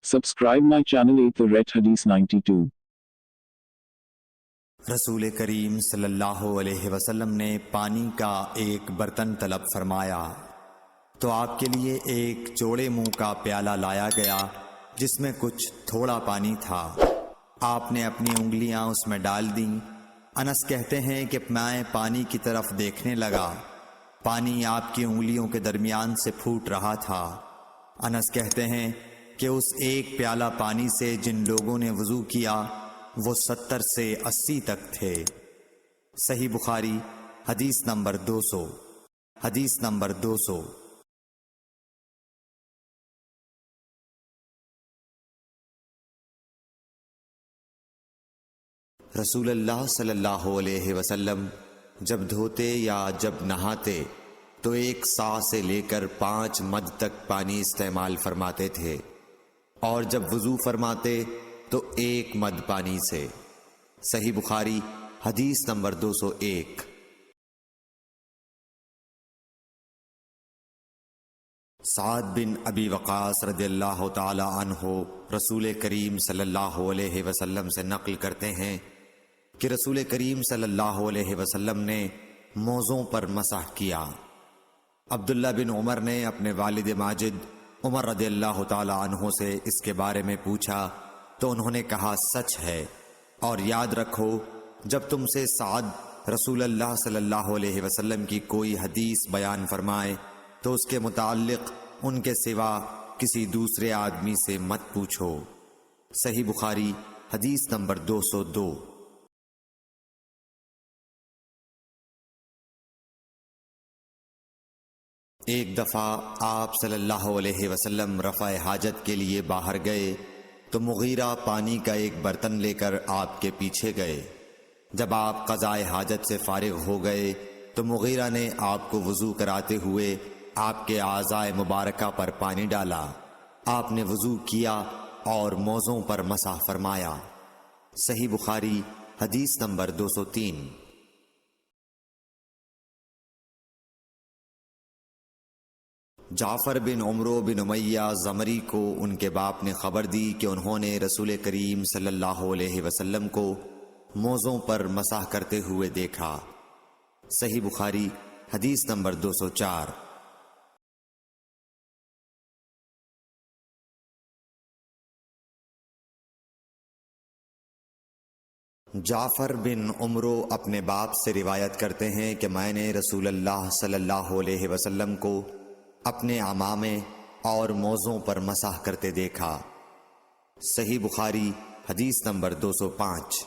Subscribe my channel 8 The Red Hadith 92. رسول کریم صلی اللہ علیہ وسلم نے پانی کا ایک برتن طلب فرمایا تو آپ کے لیے ایک چوڑے منہ کا پیالہ لایا گیا جس میں کچھ تھوڑا پانی تھا۔ آپ نے اپنی انگلیاں اس میں ڈال دیں۔ انس کہتے ہیں کہ میں پانی کی طرف دیکھنے لگا، پانی آپ کی انگلیوں کے درمیان سے پھوٹ رہا تھا۔ انس کہتے ہیں کہ اس ایک پیالہ پانی سے جن لوگوں نے وضو کیا وہ 70 سے 80 تک تھے۔ صحیح بخاری حدیث نمبر 200۔ حدیث نمبر 200۔ رسول اللہ صلی اللہ علیہ وسلم جب دھوتے یا جب نہاتے تو 1 سا سے لے کر 5 مد تک پانی استعمال فرماتے تھے، اور جب وضو فرماتے تو 1 مد پانی سے۔ صحیح بخاری حدیث نمبر 201۔ سعد بن ابی وقاص رضی اللہ تعالی عنہ رسول کریم صلی اللہ علیہ وسلم سے نقل کرتے ہیں کہ رسول کریم صلی اللہ علیہ وسلم نے موزوں پر مسح کیا۔ عبداللہ بن عمر نے اپنے والد ماجد عمر رضی اللہ تعالی عنہ سے اس کے بارے میں پوچھا تو انہوں نے کہا سچ ہے، اور یاد رکھو جب تم سے سعد رسول اللہ صلی اللہ علیہ وسلم کی کوئی حدیث بیان فرمائے تو اس کے متعلق ان کے سوا کسی دوسرے آدمی سے مت پوچھو۔ صحیح بخاری حدیث نمبر 202۔ ایک دفعہ آپ صلی اللہ علیہ وسلم رفع حاجت کے لیے باہر گئے تو مغیرہ پانی کا ایک برتن لے کر آپ کے پیچھے گئے۔ جب آپ قضائے حاجت سے فارغ ہو گئے تو مغیرہ نے آپ کو وضو کراتے ہوئے آپ کے اعضائے مبارکہ پر پانی ڈالا۔ آپ نے وضو کیا اور موزوں پر مسح فرمایا۔ صحیح بخاری حدیث نمبر 203۔ جعفر بن عمرو بن امیہ زمری کو ان کے باپ نے خبر دی کہ انہوں نے رسول کریم صلی اللہ علیہ وسلم کو موزوں پر مسح کرتے ہوئے دیکھا۔ صحیح بخاری حدیث نمبر 204۔ جعفر بن عمرو اپنے باپ سے روایت کرتے ہیں کہ میں نے رسول اللہ صلی اللہ علیہ وسلم کو اپنے عمامے اور موزوں پر مسح کرتے دیکھا۔ صحیح بخاری حدیث نمبر 205۔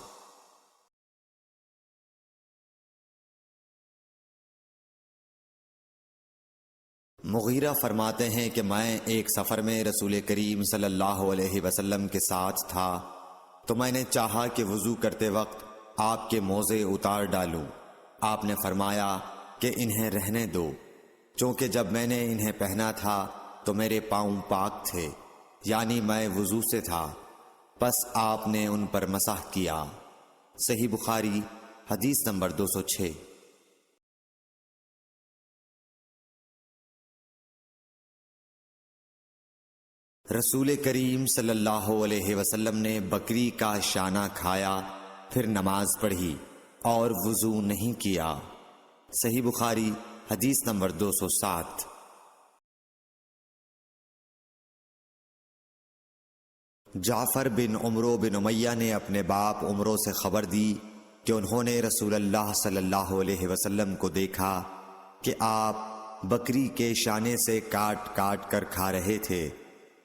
مغیرہ فرماتے ہیں کہ میں ایک سفر میں رسول کریم صلی اللہ علیہ وسلم کے ساتھ تھا تو میں نے چاہا کہ وضو کرتے وقت آپ کے موزے اتار ڈالوں۔ آپ نے فرمایا کہ انہیں رہنے دو، چونکہ جب میں نے انہیں پہنا تھا تو میرے پاؤں پاک تھے، یعنی میں وضو سے تھا، پس آپ نے ان پر مسح کیا۔ صحیح بخاری حدیث نمبر 206۔ رسول کریم صلی اللہ علیہ وسلم نے بکری کا شانہ کھایا، پھر نماز پڑھی اور وضو نہیں کیا۔ صحیح بخاری حدیث نمبر 207۔ جعفر بن عمرو بن امیہ نے اپنے باپ عمرو سے خبر دی کہ انہوں نے رسول اللہ صلی اللہ علیہ وسلم کو دیکھا کہ آپ بکری کے شانے سے کاٹ کاٹ کر کھا رہے تھے۔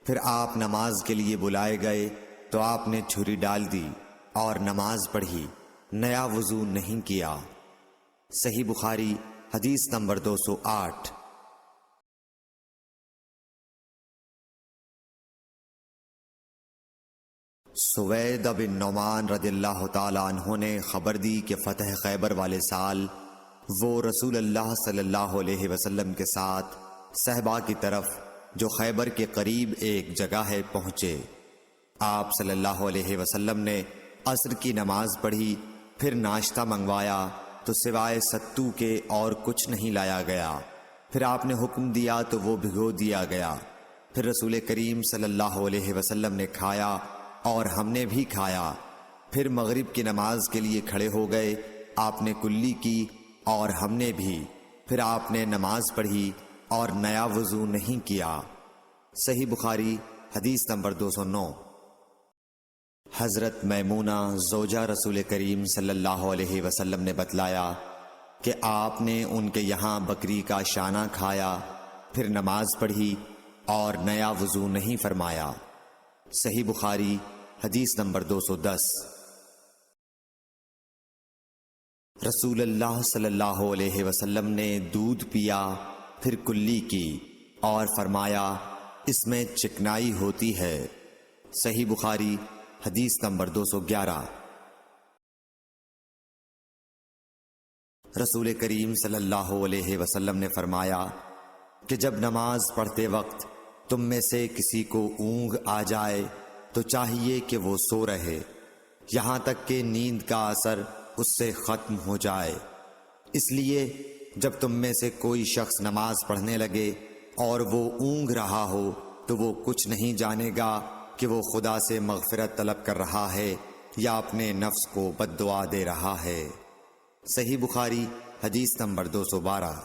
پھر آپ نماز کے لیے بلائے گئے تو آپ نے چھری ڈال دی اور نماز پڑھی، نیا وضو نہیں کیا۔ صحیح بخاری حدیث نمبر 208۔ سوید بن نعمان رضی اللہ تعالی عنہ نے خبر دی کہ فتح خیبر والے سال وہ رسول اللہ صلی اللہ علیہ وسلم کے ساتھ صحبہ کی طرف جو خیبر کے قریب ایک جگہ ہے پہنچے۔ آپ صلی اللہ علیہ وسلم نے عصر کی نماز پڑھی، پھر ناشتہ منگوایا تو سوائے ستو کے اور کچھ نہیں لایا گیا۔ پھر آپ نے حکم دیا تو وہ بھگو دیا گیا۔ پھر رسول کریم صلی اللہ علیہ وسلم نے کھایا اور ہم نے بھی کھایا۔ پھر مغرب کی نماز کے لیے کھڑے ہو گئے، آپ نے کلی کی اور ہم نے بھی۔ پھر آپ نے نماز پڑھی اور نیا وضو نہیں کیا۔ صحیح بخاری حدیث نمبر 209۔ حضرت میمونہ زوجہ رسول کریم صلی اللہ علیہ وسلم نے بتلایا کہ آپ نے ان کے یہاں بکری کا شانہ کھایا، پھر نماز پڑھی اور نیا وضو نہیں فرمایا۔ صحیح بخاری حدیث نمبر 210۔ رسول اللہ صلی اللہ علیہ وسلم نے دودھ پیا، پھر کلی کی اور فرمایا اس میں چکنائی ہوتی ہے۔ صحیح بخاری حدیث نمبر 211۔ رسول کریم صلی اللہ علیہ وسلم نے فرمایا کہ جب نماز پڑھتے وقت تم میں سے کسی کو اونگ آ جائے تو چاہیے کہ وہ سو رہے یہاں تک کہ نیند کا اثر اس سے ختم ہو جائے۔ اس لیے جب تم میں سے کوئی شخص نماز پڑھنے لگے اور وہ اونگ رہا ہو تو وہ کچھ نہیں جانے گا کہ وہ خدا سے مغفرت طلب کر رہا ہے یا اپنے نفس کو بد دعا دے رہا ہے۔ صحیح بخاری حدیث نمبر 212۔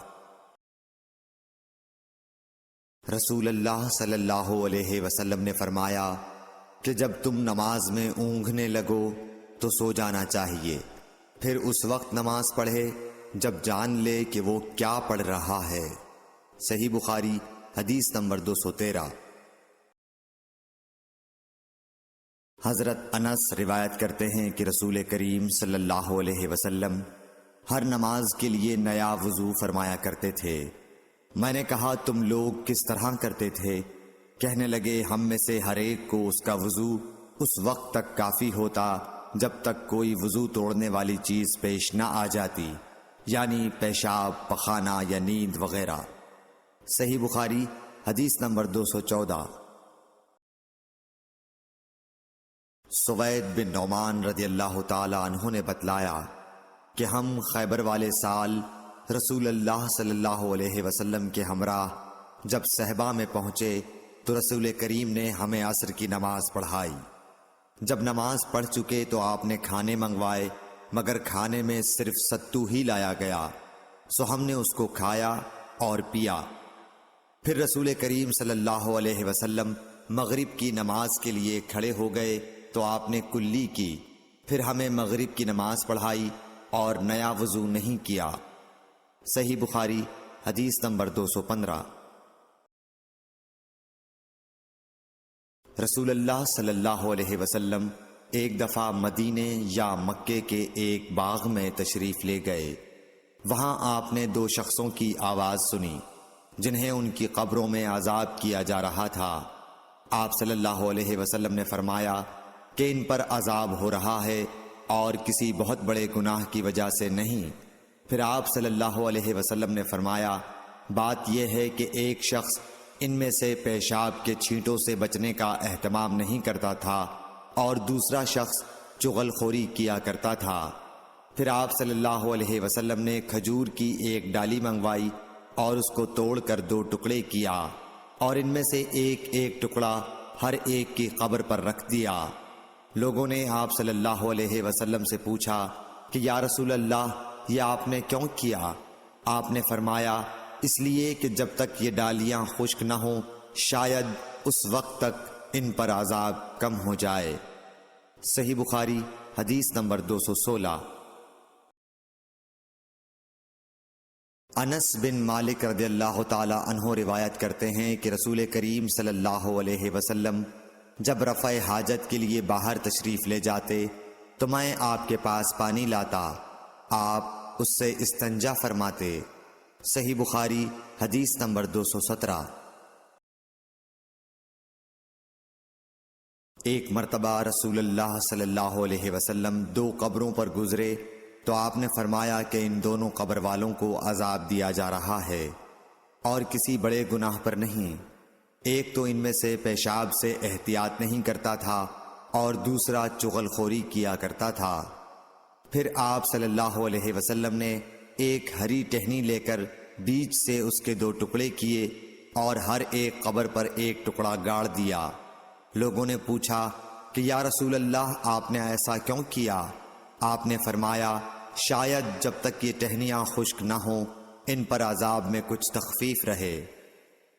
رسول اللہ صلی اللہ علیہ وسلم نے فرمایا کہ جب تم نماز میں اونگنے لگو تو سو جانا چاہیے، پھر اس وقت نماز پڑھے جب جان لے کہ وہ کیا پڑھ رہا ہے۔ صحیح بخاری حدیث نمبر 213۔ حضرت انس روایت کرتے ہیں کہ رسول کریم صلی اللہ علیہ وسلم ہر نماز کے لیے نیا وضو فرمایا کرتے تھے۔ میں نے کہا تم لوگ کس طرح کرتے تھے؟ کہنے لگے ہم میں سے ہر ایک کو اس کا وضو اس وقت تک کافی ہوتا جب تک کوئی وضو توڑنے والی چیز پیش نہ آ جاتی، یعنی پیشاب، پخانہ یا نیند وغیرہ۔ صحیح بخاری حدیث نمبر 214۔ سوید بن نعمان رضی اللہ تعالی عنہ نے بتلایا کہ ہم خیبر والے سال رسول اللہ صلی اللہ علیہ وسلم کے ہمراہ جب صحبہ میں پہنچے تو رسول کریم نے ہمیں عصر کی نماز پڑھائی۔ جب نماز پڑھ چکے تو آپ نے کھانے منگوائے، مگر کھانے میں صرف ستو ہی لایا گیا، سو ہم نے اس کو کھایا اور پیا۔ پھر رسول کریم صلی اللہ علیہ وسلم مغرب کی نماز کے لیے کھڑے ہو گئے تو آپ نے کلی کی، پھر ہمیں مغرب کی نماز پڑھائی اور نیا وضو نہیں کیا۔ صحیح بخاری حدیث نمبر 215۔ رسول اللہ صلی اللہ علیہ وسلم ایک دفعہ مدینے یا مکے کے ایک باغ میں تشریف لے گئے۔ وہاں آپ نے دو شخصوں کی آواز سنی جنہیں ان کی قبروں میں عذاب کیا جا رہا تھا۔ آپ صلی اللہ علیہ وسلم نے فرمایا کہ ان پر عذاب ہو رہا ہے اور کسی بہت بڑے گناہ کی وجہ سے نہیں۔ پھر آپ صلی اللہ علیہ وسلم نے فرمایا بات یہ ہے کہ ایک شخص ان میں سے پیشاب کے چھینٹوں سے بچنے کا اہتمام نہیں کرتا تھا اور دوسرا شخص چغل خوری کیا کرتا تھا۔ پھر آپ صلی اللہ علیہ وسلم نے کھجور کی ایک ڈالی منگوائی اور اس کو توڑ کر دو ٹکڑے کیا اور ان میں سے ایک ایک ٹکڑا ہر ایک کی قبر پر رکھ دیا۔ لوگوں نے آپ صلی اللہ علیہ وسلم سے پوچھا کہ یا رسول اللہ یہ آپ نے کیوں کیا؟ آپ نے فرمایا اس لیے کہ جب تک یہ ڈالیاں خشک نہ ہوں شاید اس وقت تک ان پر عذاب کم ہو جائے۔ صحیح بخاری حدیث نمبر 216۔ انس بن مالک رضی اللہ تعالی عنہ روایت کرتے ہیں کہ رسول کریم صلی اللہ علیہ وسلم جب رفع حاجت کے لیے باہر تشریف لے جاتے تو میں آپ کے پاس پانی لاتا، آپ اس سے استنجا فرماتے۔ صحیح بخاری حدیث نمبر 217۔ ایک مرتبہ رسول اللہ صلی اللہ علیہ وسلم دو قبروں پر گزرے تو آپ نے فرمایا کہ ان دونوں قبر والوں کو عذاب دیا جا رہا ہے اور کسی بڑے گناہ پر نہیں۔ ایک تو ان میں سے پیشاب سے احتیاط نہیں کرتا تھا اور دوسرا چغل خوری کیا کرتا تھا۔ پھر آپ صلی اللہ علیہ وسلم نے ایک ہری ٹہنی لے کر بیچ سے اس کے دو ٹکڑے کیے اور ہر ایک قبر پر ایک ٹکڑا گاڑ دیا۔ لوگوں نے پوچھا کہ یا رسول اللہ آپ نے ایسا کیوں کیا؟ آپ نے فرمایا شاید جب تک یہ ٹہنیاں خشک نہ ہوں ان پر عذاب میں کچھ تخفیف رہے۔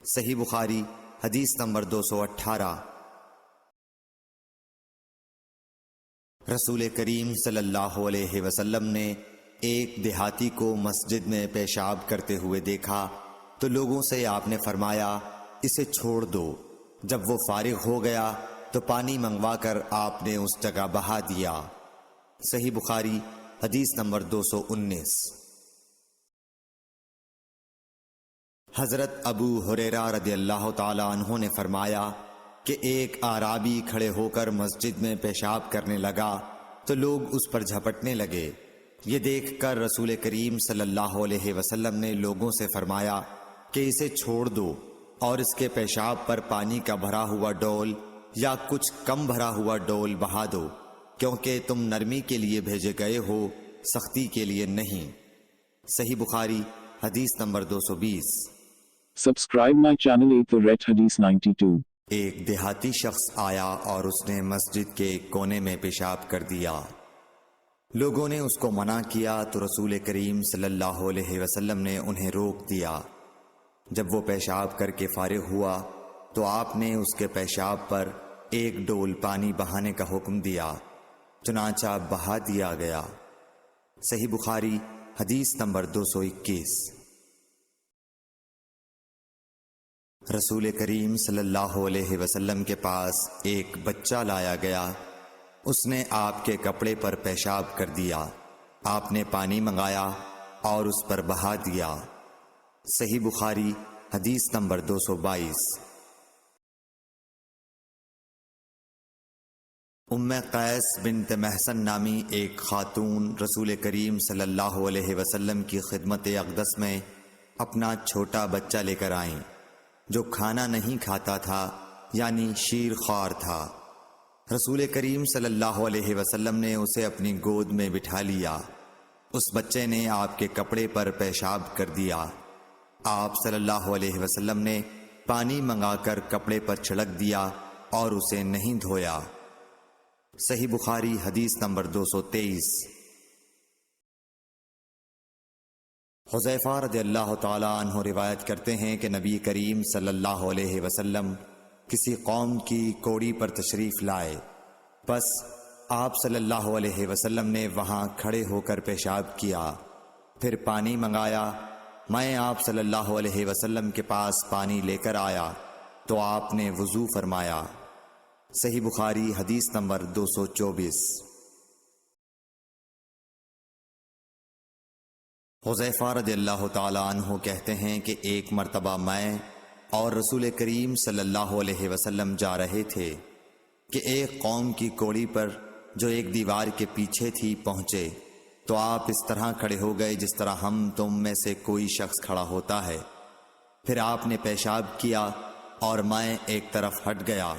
صحیح بخاری حدیث نمبر 218۔ رسول کریم صلی اللہ علیہ وسلم نے ایک دیہاتی کو مسجد میں پیشاب کرتے ہوئے دیکھا تو لوگوں سے آپ نے فرمایا اسے چھوڑ دو۔ جب وہ فارغ ہو گیا تو پانی منگوا کر آپ نے اس جگہ بہا دیا۔ صحیح بخاری حدیث نمبر 219۔ حضرت ابو ہریرہ رضی اللہ تعالی عنہ نے فرمایا کہ ایک اعرابی کھڑے ہو کر مسجد میں پیشاب کرنے لگا تو لوگ اس پر جھپٹنے لگے۔ یہ دیکھ کر رسول کریم صلی اللہ علیہ وسلم نے لوگوں سے فرمایا کہ اسے چھوڑ دو اور اس کے پیشاب پر پانی کا بھرا ہوا ڈول یا کچھ کم بھرا ہوا ڈول بہا دو، کیونکہ تم نرمی کے لیے بھیجے گئے ہو، سختی کے لیے نہیں۔ صحیح بخاری حدیث number 220۔ Subscribe my channel Eat the Red Hadith 92. ایک دیہاتی شخص آیا اور اس نے مسجد کے ایک کونے میں پیشاب کر دیا۔ لوگوں نے اس کو منع کیا تو رسول کریم صلی اللہ علیہ وسلم نے انہیں روک دیا۔ جب وہ پیشاب کر کے فارغ ہوا تو آپ نے اس کے پیشاب پر ایک ڈول پانی بہانے کا حکم دیا، چنانچہ بہا دیا گیا۔ صحیح بخاری حدیث نمبر 221۔ رسول کریم صلی اللہ علیہ وسلم کے پاس ایک بچہ لایا گیا۔ اس نے آپ کے کپڑے پر پیشاب کر دیا۔ آپ نے پانی منگایا اور اس پر بہا دیا۔ صحیح بخاری حدیث نمبر 222۔ ام قیس بنت محسن نامی ایک خاتون رسول کریم صلی اللہ علیہ وسلم کی خدمت اقدس میں اپنا چھوٹا بچہ لے کر آئیں جو کھانا نہیں کھاتا تھا، یعنی شیر خوار تھا۔ رسول کریم صلی اللہ علیہ وسلم نے اسے اپنی گود میں بٹھا لیا۔ اس بچے نے آپ کے کپڑے پر پیشاب کر دیا۔ آپ صلی اللہ علیہ وسلم نے پانی منگا کر کپڑے پر چھڑک دیا اور اسے نہیں دھویا۔ صحیح بخاری حدیث نمبر 223۔ حذیفہ رضی اللہ تعالی عنہ روایت کرتے ہیں کہ نبی کریم صلی اللہ علیہ وسلم کسی قوم کی کوڑی پر تشریف لائے، بس آپ صلی اللہ علیہ وسلم نے وہاں کھڑے ہو کر پیشاب کیا، پھر پانی منگایا۔ میں آپ صلی اللہ علیہ وسلم کے پاس پانی لے کر آیا تو آپ نے وضو فرمایا۔ صحیح بخاری حدیث نمبر 224۔ حذیفہ رضی اللہ تعالی عنہ کہتے ہیں کہ ایک مرتبہ میں اور رسول کریم صلی اللہ علیہ وسلم جا رہے تھے کہ ایک قوم کی کوڑی پر جو ایک دیوار کے پیچھے تھی پہنچے تو آپ اس طرح کھڑے ہو گئے جس طرح ہم تم میں سے کوئی شخص کھڑا ہوتا ہے۔ پھر آپ نے پیشاب کیا اور میں ایک طرف ہٹ گیا۔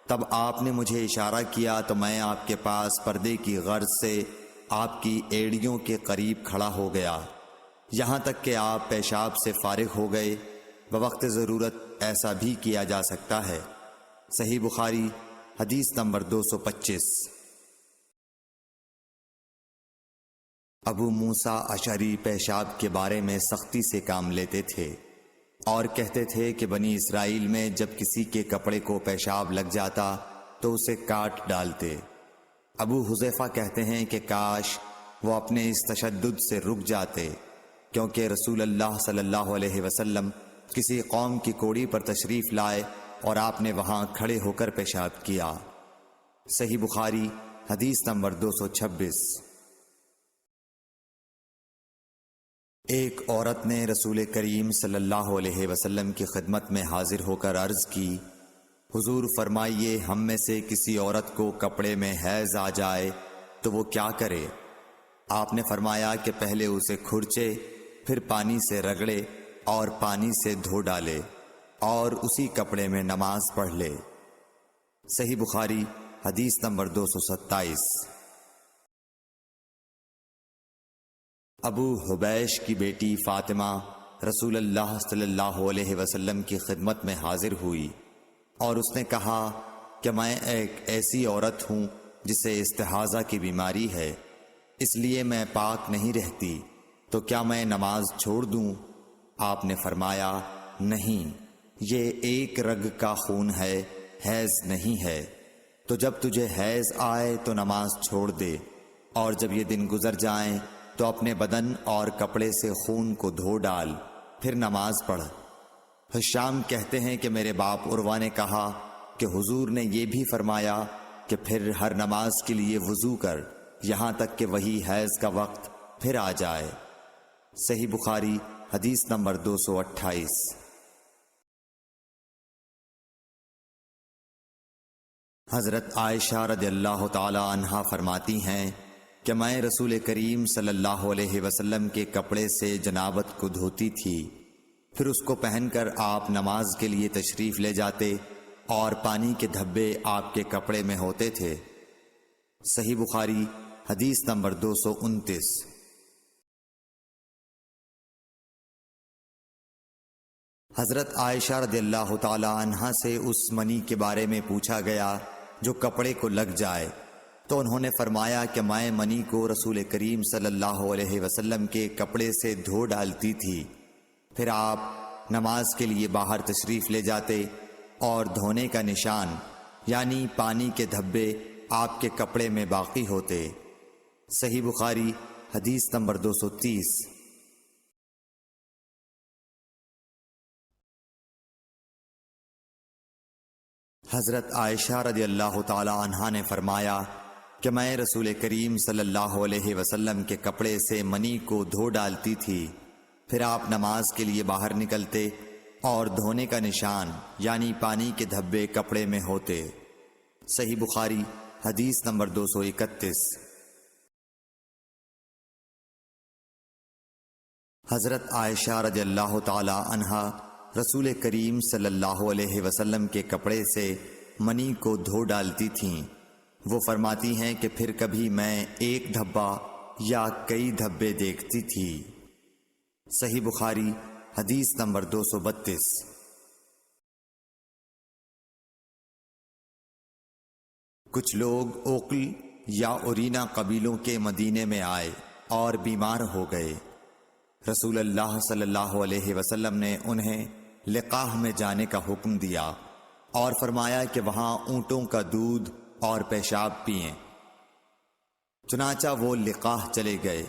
تب آپ نے مجھے اشارہ کیا تو میں آپ کے پاس پردے کی غرض سے آپ کی ایڑیوں کے قریب کھڑا ہو گیا، یہاں تک کہ آپ پیشاب سے فارغ ہو گئے۔ بوقت ضرورت ایسا بھی کیا جا سکتا ہے۔ صحیح بخاری حدیث نمبر 225۔ ابو موسیٰ اشعری پیشاب کے بارے میں سختی سے کام لیتے تھے اور کہتے تھے کہ بنی اسرائیل میں جب کسی کے کپڑے کو پیشاب لگ جاتا تو اسے کاٹ ڈالتے۔ ابو حذیفہ کہتے ہیں کہ کاش وہ اپنے اس تشدد سے رک جاتے، کیونکہ رسول اللہ صلی اللہ علیہ وسلم کسی قوم کی کوڑی پر تشریف لائے اور آپ نے وہاں کھڑے ہو کر پیشاب کیا۔ صحیح بخاری حدیث نمبر 226۔ ایک عورت نے رسول کریم صلی اللہ علیہ وسلم کی خدمت میں حاضر ہو کر عرض کی، حضور فرمائیے ہم میں سے کسی عورت کو کپڑے میں حیض آ جائے تو وہ کیا کرے؟ آپ نے فرمایا کہ پہلے اسے کھرچے، پھر پانی سے رگڑے اور پانی سے دھو ڈالے اور اسی کپڑے میں نماز پڑھ لے۔ صحیح بخاری حدیث نمبر 227۔ ابو حبیش کی بیٹی فاطمہ رسول اللہ صلی اللہ علیہ وسلم کی خدمت میں حاضر ہوئی اور اس نے کہا کہ میں ایک ایسی عورت ہوں جسے استحاضہ کی بیماری ہے، اس لیے میں پاک نہیں رہتی، تو کیا میں نماز چھوڑ دوں؟ آپ نے فرمایا نہیں، یہ ایک رگ کا خون ہے، حیض نہیں ہے، تو جب تجھے حیض آئے تو نماز چھوڑ دے، اور جب یہ دن گزر جائیں تو اپنے بدن اور کپڑے سے خون کو دھو ڈال، پھر نماز پڑھ۔ ہشام کہتے ہیں کہ میرے باپ عروہ نے کہا کہ حضور نے یہ بھی فرمایا کہ پھر ہر نماز کے لیے وضو کر یہاں تک کہ وہی حیض کا وقت پھر آ جائے۔ صحیح بخاری حدیث نمبر 228۔ حضرت عائشہ رضی اللہ تعالی عنہا فرماتی ہیں کہ میں رسول کریم صلی اللہ علیہ وسلم کے کپڑے سے جنابت کو دھوتی تھی، پھر اس کو پہن کر آپ نماز کے لیے تشریف لے جاتے اور پانی کے دھبے آپ کے کپڑے میں ہوتے تھے۔ صحیح بخاری حدیث نمبر 229۔ حضرت عائشہ رضی اللہ تعالی عنہا سے اس منی کے بارے میں پوچھا گیا جو کپڑے کو لگ جائے، تو انہوں نے فرمایا کہ میں منی کو رسول کریم صلی اللہ علیہ وسلم کے کپڑے سے دھو ڈالتی تھی، پھر آپ نماز کے لیے باہر تشریف لے جاتے اور دھونے کا نشان یعنی پانی کے دھبے آپ کے کپڑے میں باقی ہوتے۔ صحیح بخاری حدیث نمبر 230۔ حضرت عائشہ رضی اللہ تعالی عنہا نے فرمایا کہ میں رسول کریم صلی اللہ علیہ وسلم کے کپڑے سے منی کو دھو ڈالتی تھی، پھر آپ نماز کے لیے باہر نکلتے اور دھونے کا نشان یعنی پانی کے دھبے کپڑے میں ہوتے۔ صحیح بخاری حدیث نمبر 231۔ حضرت عائشہ رضی اللہ تعالی عنہا رسول کریم صلی اللہ علیہ وسلم کے کپڑے سے منی کو دھو ڈالتی تھیں۔ وہ فرماتی ہیں کہ پھر کبھی میں ایک دھبا یا کئی دھبے دیکھتی تھی۔ صحیح بخاری حدیث نمبر 232۔ کچھ لوگ اوقل یا اورینا قبیلوں کے مدینے میں آئے اور بیمار ہو گئے۔ رسول اللہ صلی اللہ علیہ وسلم نے انہیں لقاح میں جانے کا حکم دیا اور فرمایا کہ وہاں اونٹوں کا دودھ اور پیشاب پئیں۔ چنانچہ وہ لقاح چلے گئے،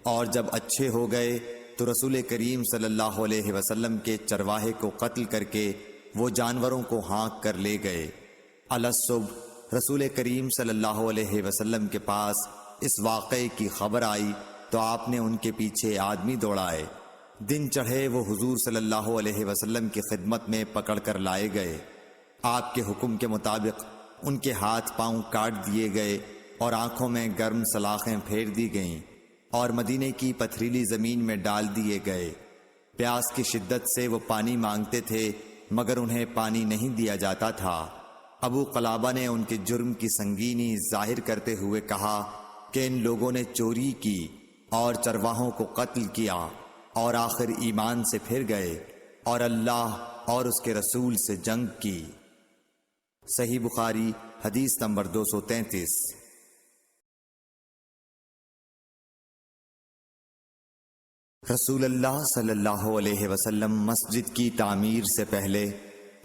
اور جب اچھے ہو گئے تو رسول کریم صلی اللہ علیہ وسلم کے چرواہے کو قتل کر کے وہ جانوروں کو ہانک کر لے گئے۔ الصبح رسول کریم صلی اللہ علیہ وسلم کے پاس اس واقعے کی خبر آئی تو آپ نے ان کے پیچھے آدمی دوڑائے۔ دن چڑھے وہ حضور صلی اللہ علیہ وسلم کی خدمت میں پکڑ کر لائے گئے۔ آپ کے حکم کے مطابق ان کے ہاتھ پاؤں کاٹ دیے گئے اور آنکھوں میں گرم سلاخیں پھیر دی گئیں اور مدینے کی پتھریلی زمین میں ڈال دیے گئے۔ پیاس کی شدت سے وہ پانی مانگتے تھے مگر انہیں پانی نہیں دیا جاتا تھا۔ ابو قلابہ نے ان کے جرم کی سنگینی ظاہر کرتے ہوئے کہا کہ ان لوگوں نے چوری کی اور چرواہوں کو قتل کیا اور آخر ایمان سے پھر گئے اور اللہ اور اس کے رسول سے جنگ کی۔ صحیح بخاری حدیث نمبر 233۔ رسول اللہ صلی اللہ علیہ وسلم مسجد کی تعمیر سے پہلے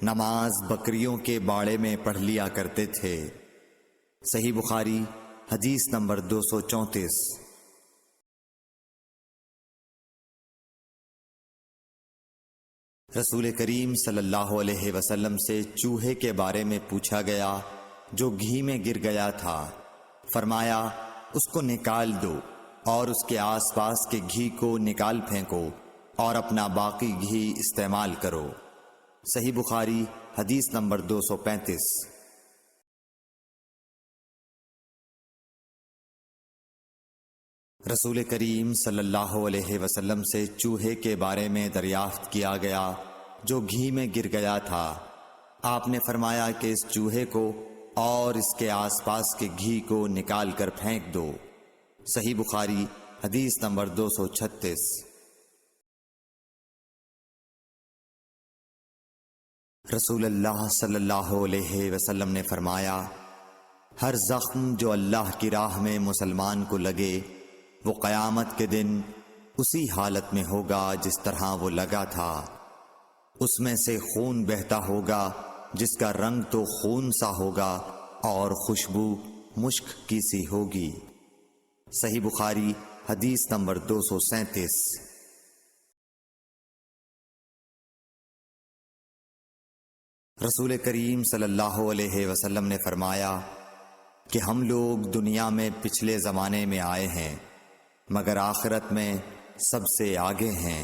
نماز بکریوں کے باڑے میں پڑھ لیا کرتے تھے۔ صحیح بخاری حدیث نمبر 234۔ رسول کریم صلی اللہ علیہ وسلم سے چوہے کے بارے میں پوچھا گیا جو گھی میں گر گیا تھا۔ فرمایا اس کو نکال دو اور اس کے آس پاس کے گھی کو نکال پھینکو اور اپنا باقی گھی استعمال کرو۔ صحیح بخاری حدیث نمبر 235۔ رسول کریم صلی اللہ علیہ وسلم سے چوہے کے بارے میں دریافت کیا گیا جو گھی میں گر گیا تھا۔ آپ نے فرمایا کہ اس چوہے کو اور اس کے آس پاس کے گھی کو نکال کر پھینک دو۔ صحیح بخاری حدیث نمبر 236۔ رسول اللہ صلی اللہ علیہ وسلم نے فرمایا، ہر زخم جو اللہ کی راہ میں مسلمان کو لگے وہ قیامت کے دن اسی حالت میں ہوگا جس طرح وہ لگا تھا۔ اس میں سے خون بہتا ہوگا جس کا رنگ تو خون سا ہوگا اور خوشبو مشک کی سی ہوگی۔ صحیح بخاری حدیث نمبر 237۔ رسول کریم صلی اللہ علیہ وسلم نے فرمایا کہ ہم لوگ دنیا میں پچھلے زمانے میں آئے ہیں مگر آخرت میں سب سے آگے ہیں۔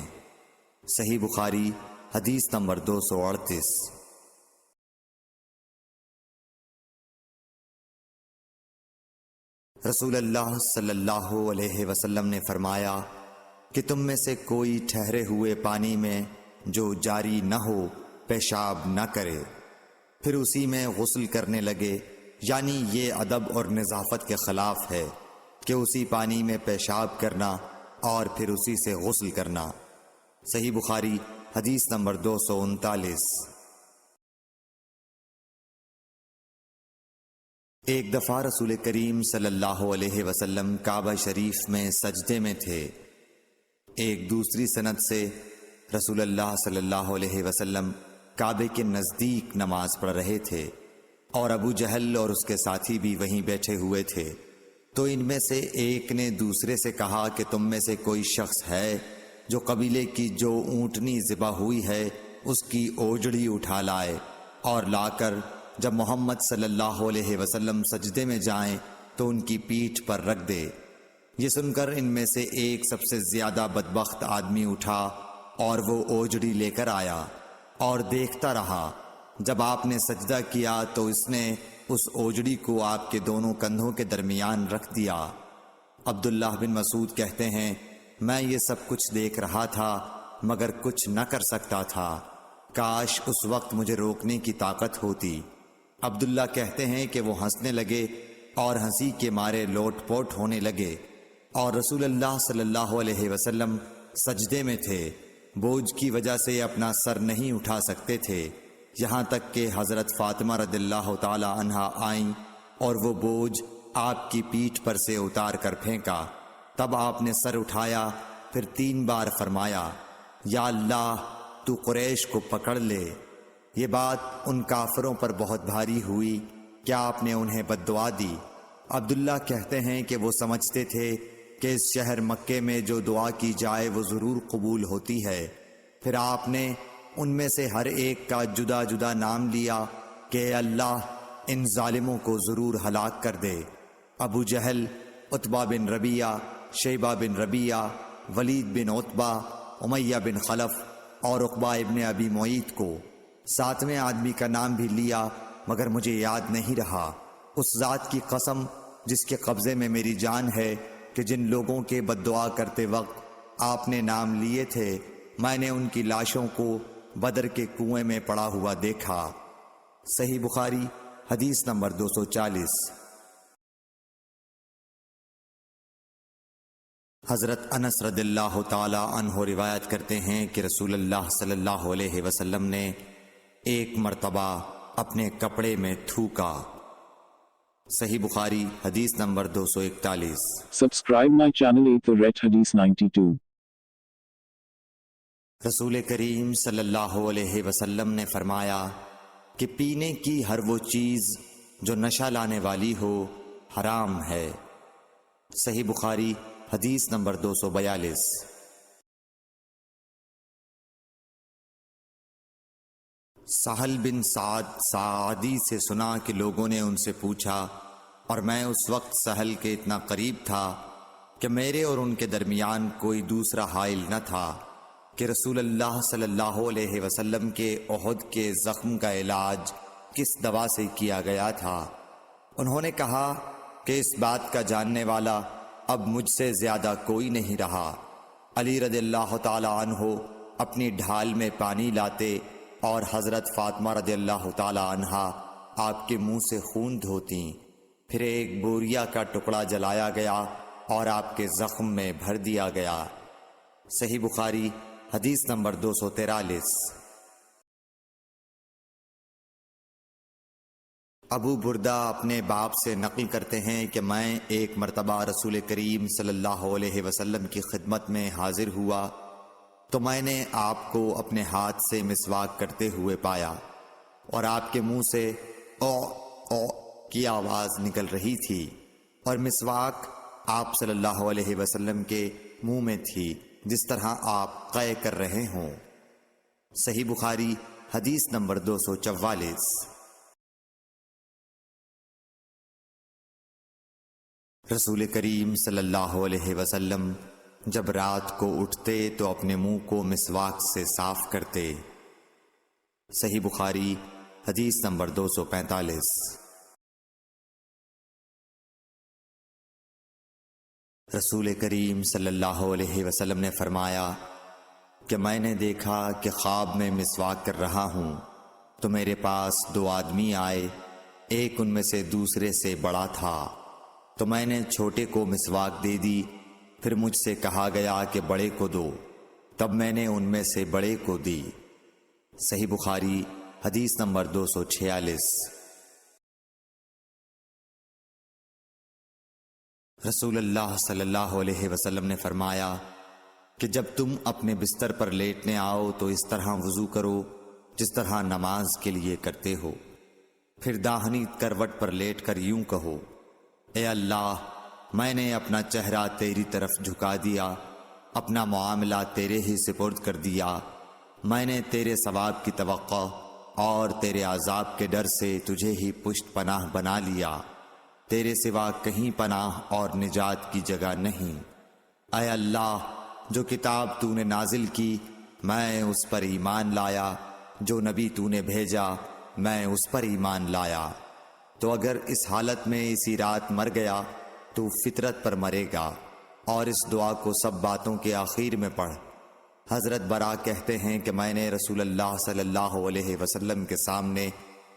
صحیح بخاری حدیث نمبر 238۔ رسول اللہ صلی اللہ علیہ وسلم نے فرمایا کہ تم میں سے کوئی ٹھہرے ہوئے پانی میں جو جاری نہ ہو پیشاب نہ کرے، پھر اسی میں غسل کرنے لگے، یعنی یہ ادب اور نظافت کے خلاف ہے کہ اسی پانی میں پیشاب کرنا اور پھر اسی سے غسل کرنا۔ صحیح بخاری حدیث نمبر 239۔ ایک دفعہ رسول کریم صلی اللہ علیہ وسلم کعبہ شریف میں سجدے میں تھے۔ ایک دوسری سند سے رسول اللہ صلی اللہ علیہ وسلم کعبے کے نزدیک نماز پڑھ رہے تھے اور ابو جہل اور اس کے ساتھی بھی وہیں بیٹھے ہوئے تھے، تو ان میں سے ایک نے دوسرے سے کہا کہ تم میں سے کوئی شخص ہے جو قبیلے کی جو اونٹنی ذبح ہوئی ہے اس کی اوجڑی اٹھا لائے اور لا کر جب محمد صلی اللہ علیہ وسلم سجدے میں جائیں تو ان کی پیٹھ پر رکھ دے۔ یہ سن کر ان میں سے ایک سب سے زیادہ بدبخت آدمی اٹھا اور وہ اوجڑی لے کر آیا اور دیکھتا رہا۔ جب آپ نے سجدہ کیا تو اس نے اس اوجڑی کو آپ کے دونوں کندھوں کے درمیان رکھ دیا۔ عبداللہ بن مسعود کہتے ہیں، میں یہ سب کچھ دیکھ رہا تھا مگر کچھ نہ کر سکتا تھا، کاش اس وقت مجھے روکنے کی طاقت ہوتی۔ عبداللہ کہتے ہیں کہ وہ ہنسنے لگے اور ہنسی کے مارے لوٹ پوٹ ہونے لگے، اور رسول اللہ صلی اللہ علیہ وسلم سجدے میں تھے، بوجھ کی وجہ سے اپنا سر نہیں اٹھا سکتے تھے، یہاں تک کہ حضرت فاطمہ رضی اللہ تعالی عنہا آئیں اور وہ بوجھ آپ کی پیٹھ پر سے اتار کر پھینکا۔ تب آپ نے سر اٹھایا، پھر 3 بار فرمایا، یا اللہ تو قریش کو پکڑ لے۔ یہ بات ان کافروں پر بہت بھاری ہوئی کہ آپ نے انہیں بد دعا دی۔ عبداللہ کہتے ہیں کہ وہ سمجھتے تھے کہ اس شہر مکے میں جو دعا کی جائے وہ ضرور قبول ہوتی ہے۔ پھر آپ نے ان میں سے ہر ایک کا جدا جدا نام لیا کہ اے اللہ ان ظالموں کو ضرور ہلاک کر دے۔ ابو جہل، عتبہ بن ربیعہ، شیبہ بن ربیعہ، ولید بن عتبہ، امیہ بن خلف اور عقبہ ابن ابی معیط کو۔ 7ویں آدمی کا نام بھی لیا مگر مجھے یاد نہیں رہا۔ اس ذات کی قسم جس کے قبضے میں میری جان ہے کہ جن لوگوں کے بد دعا کرتے وقت آپ نے نام لیے تھے میں نے ان کی لاشوں کو بدر کے کنویں میں پڑا ہوا دیکھا۔ صحیح بخاری حدیث نمبر 240۔ حضرت انس رضی اللہ تعالی عنہ روایت کرتے ہیں کہ رسول اللہ صلی اللہ علیہ وسلم نے ایک مرتبہ اپنے کپڑے میں تھوکا۔ صحیح بخاری حدیث number 241۔ Subscribe my channel 8 The Red Hadith 92۔ رسول کریم صلی اللہ علیہ وسلم نے فرمایا کہ پینے کی ہر وہ چیز جو نشہ لانے والی ہو حرام ہے۔ صحیح بخاری حدیث نمبر 242۔ سہل بن سعد سعدی سے سنا کہ لوگوں نے ان سے پوچھا، اور میں اس وقت سہل کے اتنا قریب تھا کہ میرے اور ان کے درمیان کوئی دوسرا حائل نہ تھا، کہ رسول اللہ صلی اللہ علیہ وسلم کے احد کے زخم کا علاج کس دوا سے کیا گیا تھا۔ انہوں نے کہا کہ اس بات کا جاننے والا اب مجھ سے زیادہ کوئی نہیں رہا۔ علی رضی اللہ تعالی عنہ اپنی ڈھال میں پانی لاتے اور حضرت فاطمہ رضی اللہ تعالی عنہا آپ کے منہ سے خون دھوتیں، پھر ایک بوریا کا ٹکڑا جلایا گیا اور آپ کے زخم میں بھر دیا گیا۔ صحیح بخاری حدیث نمبر 243۔ ابو بردہ اپنے باپ سے نقل کرتے ہیں کہ میں ایک مرتبہ رسول کریم صلی اللہ علیہ وسلم کی خدمت میں حاضر ہوا تو میں نے آپ کو اپنے ہاتھ سے مسواک کرتے ہوئے پایا اور آپ کے منہ سے او او کی آواز نکل رہی تھی اور مسواک آپ صلی اللہ علیہ وسلم کے منہ میں تھی جس طرح آپ قے کر رہے ہوں۔ صحیح بخاری حدیث نمبر 244۔ رسول کریم صلی اللہ علیہ وسلم جب رات کو اٹھتے تو اپنے منہ کو مسواک سے صاف کرتے۔ صحیح بخاری حدیث نمبر 245۔ رسول کریم صلی اللہ علیہ وسلم نے فرمایا کہ میں نے دیکھا کہ خواب میں مسواک کر رہا ہوں تو میرے پاس 2 آدمی آئے، ایک ان میں سے دوسرے سے بڑا تھا تو میں نے چھوٹے کو مسواک دے دی، پھر مجھ سے کہا گیا کہ بڑے کو دو، تب میں نے ان میں سے بڑے کو دی۔ صحیح بخاری حدیث نمبر 246۔ رسول اللہ صلی اللہ علیہ وسلم نے فرمایا کہ جب تم اپنے بستر پر لیٹنے آؤ تو اس طرح وضو کرو جس طرح نماز کے لیے کرتے ہو، پھر داہنی کروٹ پر لیٹ کر یوں کہو، اے اللہ میں نے اپنا چہرہ تیری طرف جھکا دیا، اپنا معاملہ تیرے ہی سپرد کر دیا، میں نے تیرے ثواب کی توقع اور تیرے عذاب کے ڈر سے تجھے ہی پشت پناہ بنا لیا، تیرے سوا کہیں پناہ اور نجات کی جگہ نہیں۔ اے اللہ جو کتاب تو نے نازل کی میں اس پر ایمان لایا، جو نبی تو نے بھیجا میں اس پر ایمان لایا، تو اگر اس حالت میں اسی رات مر گیا تو فطرت پر مرے گا، اور اس دعا کو سب باتوں کے آخر میں پڑھ۔ حضرت برا کہتے ہیں کہ میں نے رسول اللہ صلی اللہ علیہ وسلم کے سامنے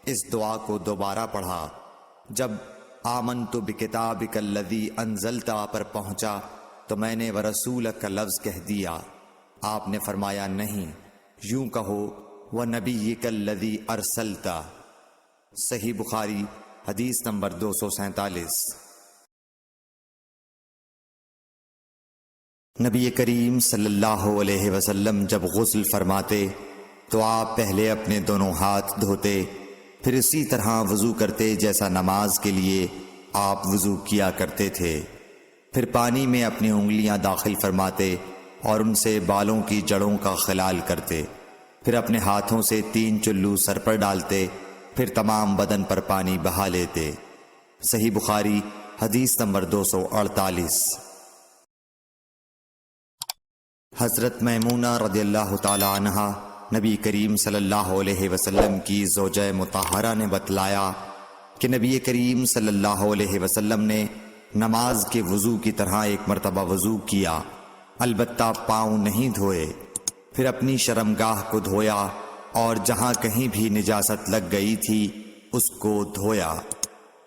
اس دعا کو دوبارہ پڑھا، جب آمنت بکتابک الذی انزلت پر پہنچا تو میں نے ورسولک کا لفظ کہہ دیا، آپ نے فرمایا نہیں، یوں کہو ونبیک الذی ارسلت۔ صحیح بخاری حدیث نمبر 247۔ نبی کریم صلی اللہ علیہ وسلم جب غسل فرماتے تو آپ پہلے اپنے دونوں ہاتھ دھوتے، پھر اسی طرح وضو کرتے جیسا نماز کے لیے آپ وضو کیا کرتے تھے، پھر پانی میں اپنی انگلیاں داخل فرماتے اور ان سے بالوں کی جڑوں کا خلال کرتے، پھر اپنے ہاتھوں سے 3 چلو سر پر ڈالتے، پھر تمام بدن پر پانی بہا لیتے۔ صحیح بخاری حدیث نمبر 248۔ حضرت میمونہ رضی اللہ تعالی عنہا نبی کریم صلی اللہ علیہ وسلم کی زوجہ مطہرہ نے بتلایا کہ نبی کریم صلی اللہ علیہ وسلم نے نماز کے وضو کی طرح ایک مرتبہ وضو کیا، البتہ پاؤں نہیں دھوئے، پھر اپنی شرمگاہ کو دھویا اور جہاں کہیں بھی نجاست لگ گئی تھی اس کو دھویا،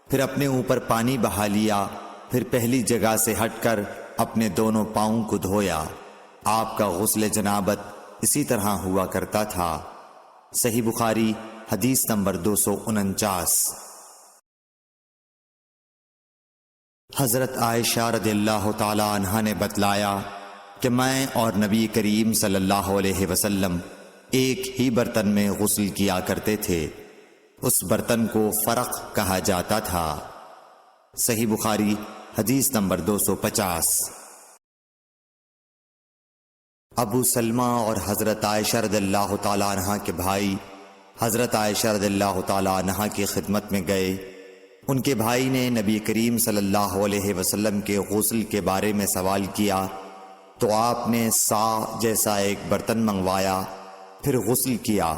پھر اپنے اوپر پانی بہا لیا، پھر پہلی جگہ سے ہٹ کر اپنے دونوں پاؤں کو دھویا۔ آپ کا غسل جنابت اسی طرح ہوا کرتا تھا۔ صحیح بخاری حدیث نمبر 249۔ حضرت عائشہ رضی اللہ تعالی عنہا نے بتلایا کہ میں اور نبی کریم صلی اللہ علیہ وسلم ایک ہی برتن میں غسل کیا کرتے تھے، اس برتن کو فرق کہا جاتا تھا۔ صحیح بخاری حدیث نمبر 250۔ ابو سلمہ اور حضرت عائشہ رضی اللہ تعالی عنہا کے بھائی حضرت عائشہ رضی اللہ تعالی عنہا کی خدمت میں گئے۔ ان کے بھائی نے نبی کریم صلی اللہ علیہ وسلم کے غسل کے بارے میں سوال کیا تو آپ نے سا جیسا ایک برتن منگوایا، پھر غسل کیا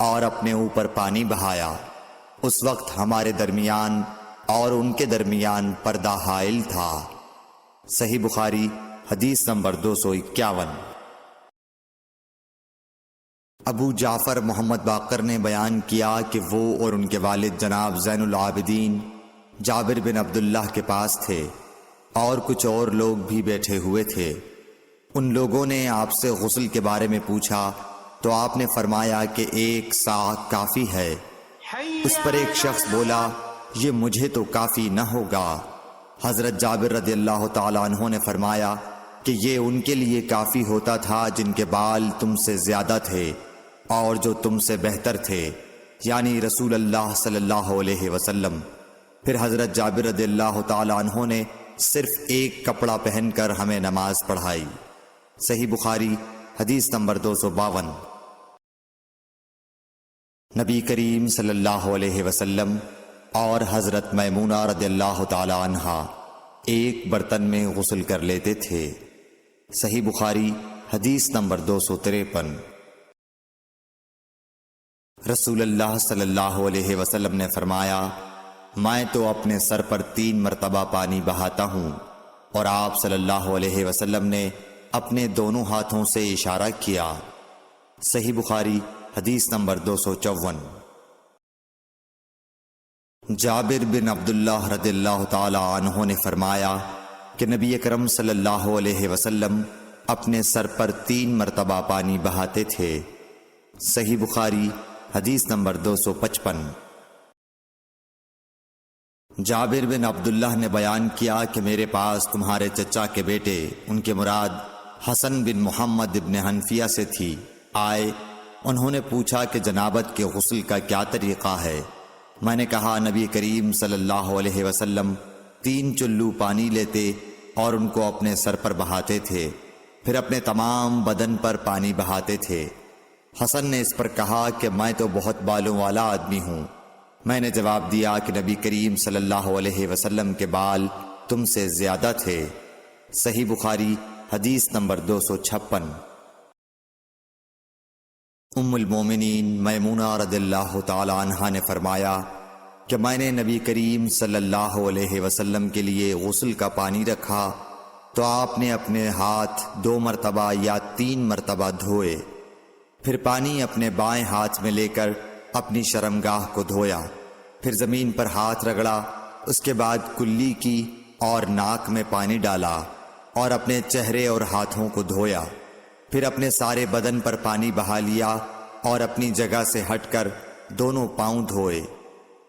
اور اپنے اوپر پانی بہایا۔ اس وقت ہمارے درمیان اور ان کے درمیان پردہ حائل تھا۔ صحیح بخاری حدیث نمبر 251۔ ابو جعفر محمد باقر نے بیان کیا کہ وہ اور ان کے والد جناب زین العابدین جابر بن عبداللہ کے پاس تھے اور کچھ اور لوگ بھی بیٹھے ہوئے تھے۔ ان لوگوں نے آپ سے غسل کے بارے میں پوچھا تو آپ نے فرمایا کہ 1 سا کافی ہے۔ اس پر ایک شخص بولا یہ مجھے تو کافی نہ ہوگا۔ حضرت جابر رضی اللہ تعالیٰ عنہ نے فرمایا کہ یہ ان کے لیے کافی ہوتا تھا جن کے بال تم سے زیادہ تھے اور جو تم سے بہتر تھے، یعنی رسول اللہ صلی اللہ علیہ وسلم۔ پھر حضرت جابر رضی اللہ تعالیٰ عنہ نے صرف ایک کپڑا پہن کر ہمیں نماز پڑھائی۔ صحیح بخاری حدیث نمبر 252۔ نبی کریم صلی اللہ علیہ وسلم اور حضرت میمونہ رضی اللہ تعالی عنہا ایک برتن میں غسل کر لیتے تھے۔ صحیح بخاری حدیث نمبر 253۔ رسول اللہ صلی اللہ علیہ وسلم نے فرمایا، میں تو اپنے سر پر 3 مرتبہ پانی بہاتا ہوں، اور آپ صلی اللہ علیہ وسلم نے اپنے دونوں ہاتھوں سے اشارہ کیا۔ صحیح بخاری حدیث نمبر 254۔ جابر بن عبداللہ رضی اللہ تعالی عنہ نے فرمایا کہ نبی اکرم صلی اللہ علیہ وسلم اپنے سر پر 3 مرتبہ پانی بہاتے تھے۔ صحیح بخاری حدیث نمبر 255۔ جابر بن عبداللہ نے بیان کیا کہ میرے پاس تمہارے چچا کے بیٹے، ان کے مراد حسن بن محمد ابن حنفیہ سے تھی، آئے۔ انہوں نے پوچھا کہ جنابت کے غسل کا کیا طریقہ ہے؟ میں نے کہا نبی کریم صلی اللہ علیہ وسلم 3 چلو پانی لیتے اور ان کو اپنے سر پر بہاتے تھے، پھر اپنے تمام بدن پر پانی بہاتے تھے۔ حسن نے اس پر کہا کہ میں تو بہت بالوں والا آدمی ہوں۔ میں نے جواب دیا کہ نبی کریم صلی اللہ علیہ وسلم کے بال تم سے زیادہ تھے۔ صحیح بخاری حدیث نمبر 256۔ ام المومنین میمونہ رضی اللہ تعالی عنہا نے فرمایا کہ میں نے نبی کریم صلی اللہ علیہ وسلم کے لیے غسل کا پانی رکھا تو آپ نے اپنے ہاتھ 2 مرتبہ یا 3 مرتبہ دھوئے، پھر پانی اپنے بائیں ہاتھ میں لے کر اپنی شرمگاہ کو دھویا، پھر زمین پر ہاتھ رگڑا، اس کے بعد کلی کی اور ناک میں پانی ڈالا اور اپنے چہرے اور ہاتھوں کو دھویا، پھر اپنے سارے بدن پر پانی بہا لیا اور اپنی جگہ سے ہٹ کر دونوں پاؤں دھوئے۔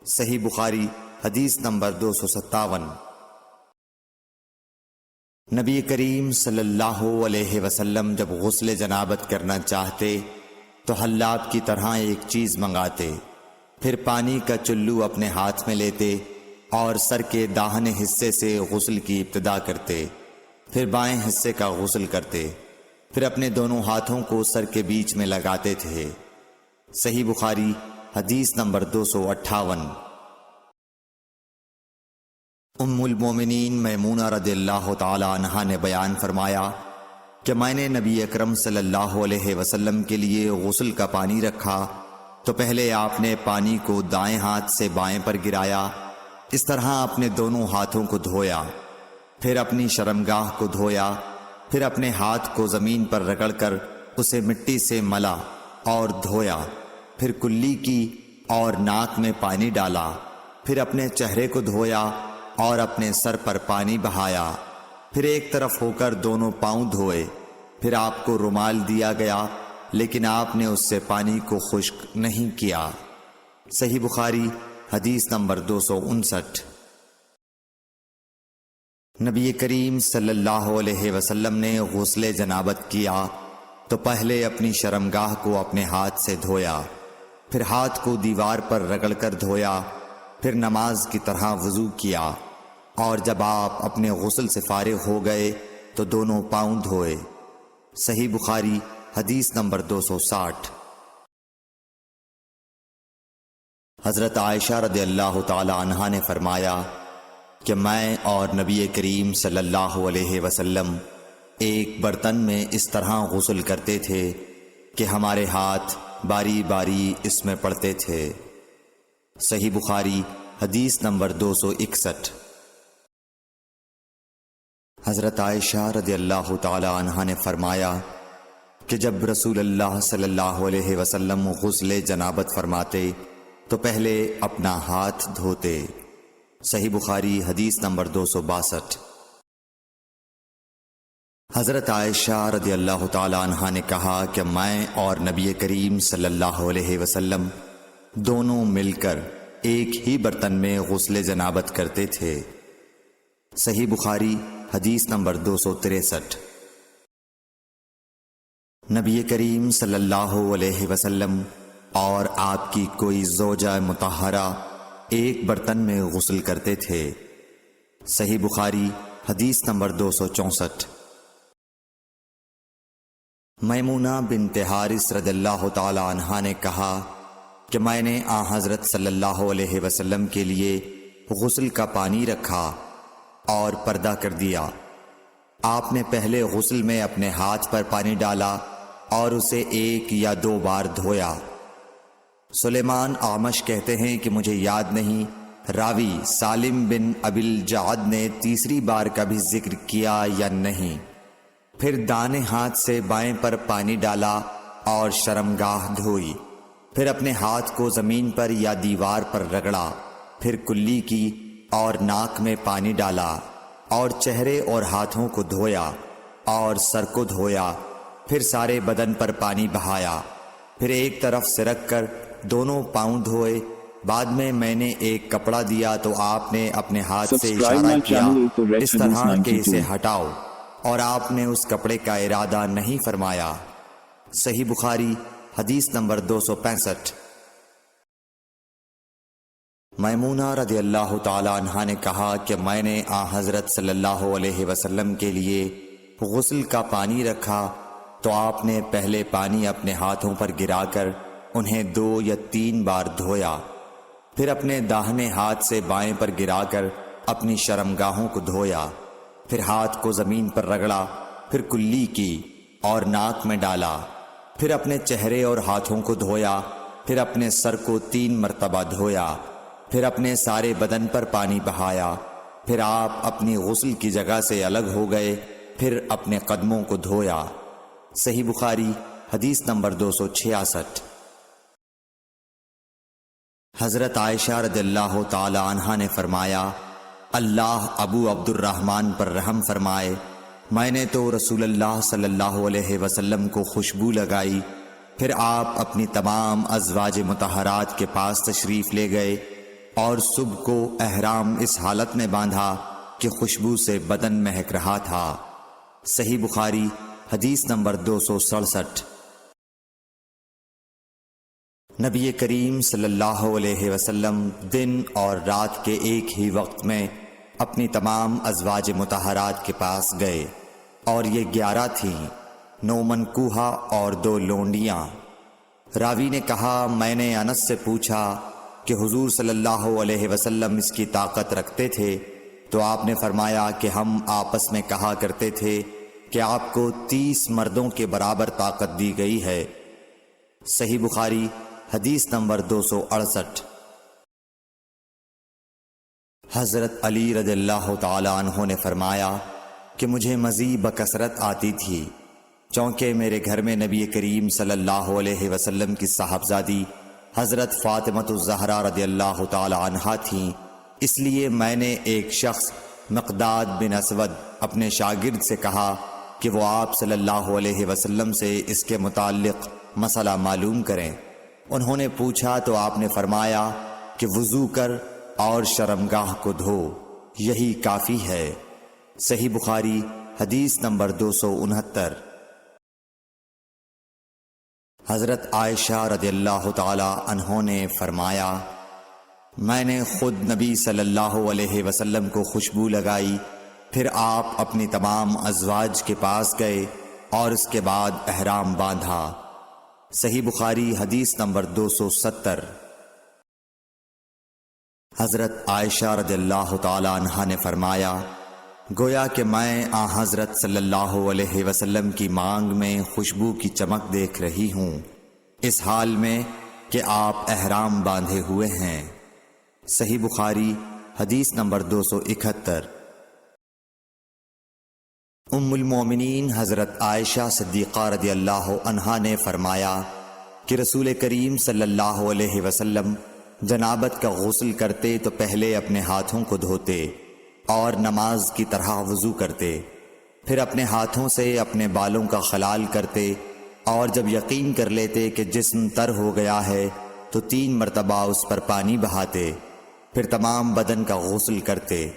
صحیح بخاری حدیث نمبر 257۔ نبی کریم صلی اللہ علیہ وسلم جب غسل جنابت کرنا چاہتے تو حلاب کی طرح ایک چیز منگاتے، پھر پانی کا چلو اپنے ہاتھ میں لیتے اور سر کے داہنے حصے سے غسل کی ابتدا کرتے، پھر بائیں حصے کا غسل کرتے، پھر اپنے دونوں ہاتھوں کو سر کے بیچ میں لگاتے تھے۔ صحیح بخاری حدیث نمبر 258۔ ام المومنین میمونہ رضی اللہ تعالی عنہا نے بیان فرمایا کہ میں نے نبی اکرم صلی اللہ علیہ وسلم کے لیے غسل کا پانی رکھا تو پہلے آپ نے پانی کو دائیں ہاتھ سے بائیں پر گرایا، اس طرح اپنے دونوں ہاتھوں کو دھویا، پھر اپنی شرمگاہ کو دھویا، پھر اپنے ہاتھ کو زمین پر رگڑ کر اسے مٹی سے ملا اور دھویا، پھر کلی کی اور ناک میں پانی ڈالا، پھر اپنے چہرے کو دھویا اور اپنے سر پر پانی بہایا، پھر ایک طرف ہو کر دونوں پاؤں دھوئے، پھر آپ کو رومال دیا گیا لیکن آپ نے اس سے پانی کو خشک نہیں کیا۔ صحیح بخاری حدیث نمبر 259۔ نبی کریم صلی اللہ علیہ وسلم نے غسل جنابت کیا تو پہلے اپنی شرمگاہ کو اپنے ہاتھ سے دھویا، پھر ہاتھ کو دیوار پر رگڑ کر دھویا، پھر نماز کی طرح وضو کیا، اور جب آپ اپنے غسل سے فارغ ہو گئے تو دونوں پاؤں دھوئے۔ صحیح بخاری حدیث نمبر 260۔ حضرت عائشہ رضی اللہ تعالی عنہا نے فرمایا کہ میں اور نبی کریم صلی اللہ علیہ وسلم ایک برتن میں اس طرح غسل کرتے تھے کہ ہمارے ہاتھ باری باری اس میں پڑتے تھے۔ صحیح بخاری حدیث نمبر 261۔ حضرت عائشہ رضی اللہ تعالی عنہا نے فرمایا کہ جب رسول اللہ صلی اللہ علیہ وسلم غسل جنابت فرماتے تو پہلے اپنا ہاتھ دھوتے۔ صحیح بخاری حدیث نمبر 262۔ حضرت عائشہ رضی اللہ تعالی عنہا نے کہا کہ میں اور نبی کریم صلی اللہ علیہ وسلم دونوں مل کر ایک ہی برتن میں غسل جنابت کرتے تھے۔ صحیح بخاری حدیث نمبر 263۔ نبی کریم صلی اللہ علیہ وسلم اور آپ کی کوئی زوجہ مطہرہ ایک برتن میں غسل کرتے تھے۔ صحیح بخاری حدیث نمبر 264۔ میمونہ بنت حارث رضی اللہ تعالی عنہا نے کہا کہ میں نے حضرت صلی اللہ علیہ وسلم کے لیے غسل کا پانی رکھا اور پردہ کر دیا۔ آپ نے پہلے غسل میں اپنے ہاتھ پر پانی ڈالا اور اسے 1 یا 2 بار دھویا۔ سلیمان اعمش کہتے ہیں کہ مجھے یاد نہیں راوی سالم بن ابی الجعد نے تیسری بار کا بھی ذکر کیا یا نہیں۔ پھر دائیں ہاتھ سے بائیں پر پانی ڈالا اور شرمگاہ دھوئی، پھر اپنے ہاتھ کو زمین پر یا دیوار پر رگڑا، پھر کلی کی اور ناک میں پانی ڈالا اور چہرے اور ہاتھوں کو دھویا اور سر کو دھویا، پھر سارے بدن پر پانی بہایا، پھر ایک طرف سے رکھ کر دونوں پاؤں دھوئے۔ بعد میں نے ایک کپڑا دیا تو آپ نے اپنے ہاتھ سے اشارہ کیا اس طرح کہ اسے ہٹاؤ، اور آپ نے اس کپڑے کا ارادہ نہیں فرمایا۔ صحیح بخاری حدیث نمبر 265۔ میمونہ رضی اللہ تعالی عنہا نے کہا کہ میں نے حضرت صلی اللہ علیہ وسلم کے لیے غسل کا پانی رکھا تو آپ نے پہلے پانی اپنے ہاتھوں پر گرا کر انہیں 2 یا 3 بار دھویا، پھر اپنے داہنے ہاتھ سے بائیں پر گرا کر اپنی شرمگاہوں کو دھویا، پھر ہاتھ کو زمین پر رگڑا، پھر کلی کی اور ناک میں ڈالا، پھر اپنے چہرے اور ہاتھوں کو دھویا، پھر اپنے سر کو 3 مرتبہ دھویا، پھر اپنے سارے بدن پر پانی بہایا، پھر آپ اپنی غسل کی جگہ سے الگ ہو گئے، پھر اپنے قدموں کو دھویا۔ صحیح بخاری حدیث نمبر 266۔ حضرت عائشہ رضی اللہ تعالی عنہا نے فرمایا، اللہ ابو عبد الرحمن پر رحم فرمائے، میں نے تو رسول اللہ صلی اللہ علیہ وسلم کو خوشبو لگائی، پھر آپ اپنی تمام ازواج مطہرات کے پاس تشریف لے گئے اور صبح کو احرام اس حالت میں باندھا کہ خوشبو سے بدن مہک رہا تھا۔ صحیح بخاری حدیث نمبر 267۔ نبی کریم صلی اللہ علیہ وسلم دن اور رات کے ایک ہی وقت میں اپنی تمام ازواج مطہرات کے پاس گئے، اور یہ 11 تھیں، 9 منکوحہ اور 2 لونڈیاں۔ راوی نے کہا میں نے انس سے پوچھا کہ حضور صلی اللہ علیہ وسلم اس کی طاقت رکھتے تھے؟ تو آپ نے فرمایا کہ ہم آپس میں کہا کرتے تھے کہ آپ کو 30 مردوں کے برابر طاقت دی گئی ہے۔ صحیح بخاری حدیث نمبر 268۔ حضرت علی رضی اللہ تعالی عنہ نے فرمایا کہ مجھے مزید بکثرت آتی تھی، چونکہ میرے گھر میں نبی کریم صلی اللہ علیہ وسلم کی صاحبزادی حضرت فاطمۃ الزہرا رضی اللہ تعالی عنہا تھیں، اس لیے میں نے ایک شخص مقداد بن اسود اپنے شاگرد سے کہا کہ وہ آپ صلی اللہ علیہ وسلم سے اس کے متعلق مسئلہ معلوم کریں۔ انہوں نے پوچھا تو آپ نے فرمایا کہ وضو کر اور شرمگاہ کو دھو، یہی کافی ہے۔ صحیح بخاری حدیث نمبر 269۔ حضرت عائشہ رضی اللہ تعالی عنہ نے فرمایا میں نے خود نبی صلی اللہ علیہ وسلم کو خوشبو لگائی، پھر آپ اپنی تمام ازواج کے پاس گئے اور اس کے بعد احرام باندھا۔ صحیح بخاری حدیث نمبر 270۔ حضرت عائشہ رضی اللہ تعالی عنہا نے فرمایا گویا کہ میں حضرت صلی اللہ علیہ وسلم کی مانگ میں خوشبو کی چمک دیکھ رہی ہوں، اس حال میں کہ آپ احرام باندھے ہوئے ہیں۔ صحیح بخاری حدیث نمبر 271۔ ام المومنین حضرت عائشہ صدیقہ رضی اللہ عنہا نے فرمایا کہ رسول کریم صلی اللہ علیہ وسلم جنابت کا غسل کرتے تو پہلے اپنے ہاتھوں کو دھوتے اور نماز کی طرح وضو کرتے، پھر اپنے ہاتھوں سے اپنے بالوں کا خلال کرتے، اور جب یقین کر لیتے کہ جسم تر ہو گیا ہے تو 3 مرتبہ اس پر پانی بہاتے، پھر تمام بدن کا غسل کرتے۔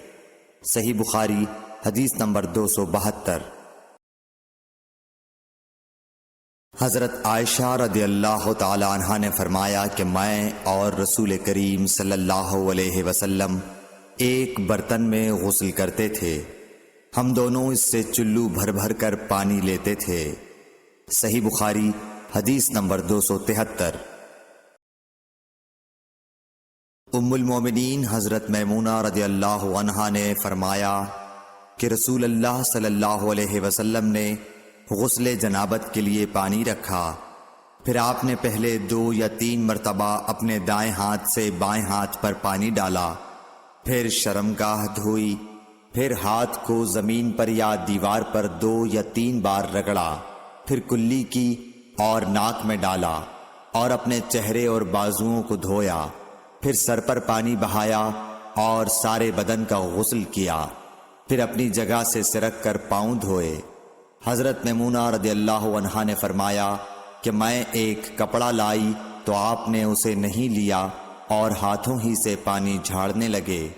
صحیح بخاری حدیث نمبر 272۔ حضرت عائشہ رضی اللہ تعالی عنہا نے فرمایا کہ میں اور رسول کریم صلی اللہ علیہ وسلم ایک برتن میں غسل کرتے تھے، ہم دونوں اس سے چلو بھر بھر کر پانی لیتے تھے۔ صحیح بخاری حدیث نمبر 273۔ ام المومنین حضرت میمونہ رضی اللہ عنہا نے فرمایا کہ رسول اللہ صلی اللہ علیہ وسلم نے غسل جنابت کے لیے پانی رکھا، پھر آپ نے پہلے 2 یا 3 مرتبہ اپنے دائیں ہاتھ سے بائیں ہاتھ پر پانی ڈالا، پھر شرمگاہ دھوئی، پھر ہاتھ کو زمین پر یا دیوار پر 2 یا 3 بار رگڑا، پھر کلی کی اور ناک میں ڈالا اور اپنے چہرے اور بازوؤں کو دھویا، پھر سر پر پانی بہایا اور سارے بدن کا غسل کیا، پھر اپنی جگہ سے سرک کر پاؤں دھوئے۔ حضرت میمونہ رضی اللہ عنہا نے فرمایا کہ میں ایک کپڑا لائی تو آپ نے اسے نہیں لیا اور ہاتھوں ہی سے پانی جھاڑنے لگے۔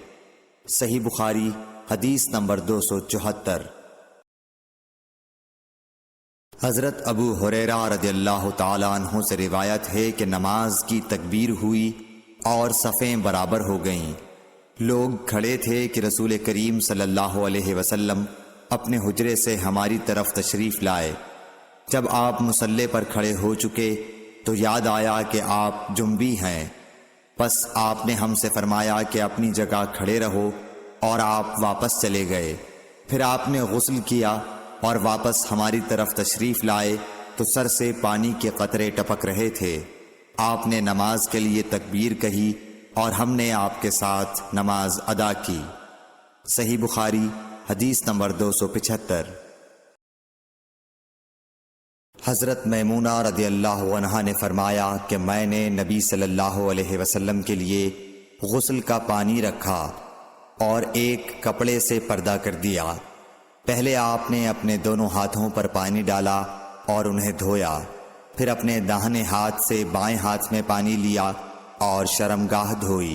صحیح بخاری حدیث نمبر 274۔ حضرت ابو ہریرہ رضی اللہ تعالی عنہ سے روایت ہے کہ نماز کی تکبیر ہوئی اور صفیں برابر ہو گئیں۔ لوگ کھڑے تھے کہ رسول کریم صلی اللہ علیہ وسلم اپنے حجرے سے ہماری طرف تشریف لائے۔ جب آپ مصلی پر کھڑے ہو چکے تو یاد آیا کہ آپ جنبی ہیں، پس آپ نے ہم سے فرمایا کہ اپنی جگہ کھڑے رہو، اور آپ واپس چلے گئے۔ پھر آپ نے غسل کیا اور واپس ہماری طرف تشریف لائے تو سر سے پانی کے قطرے ٹپک رہے تھے۔ آپ نے نماز کے لیے تکبیر کہی اور ہم نے آپ کے ساتھ نماز ادا کی۔ صحیح بخاری حدیث نمبر 275۔ حضرت میمونہ رضی اللہ عنہا نے فرمایا کہ میں نے نبی صلی اللہ علیہ وسلم کے لیے غسل کا پانی رکھا اور ایک کپڑے سے پردہ کر دیا۔ پہلے آپ نے اپنے دونوں ہاتھوں پر پانی ڈالا اور انہیں دھویا، پھر اپنے داہنے ہاتھ سے بائیں ہاتھ میں پانی لیا اور شرمگاہ دھوئی،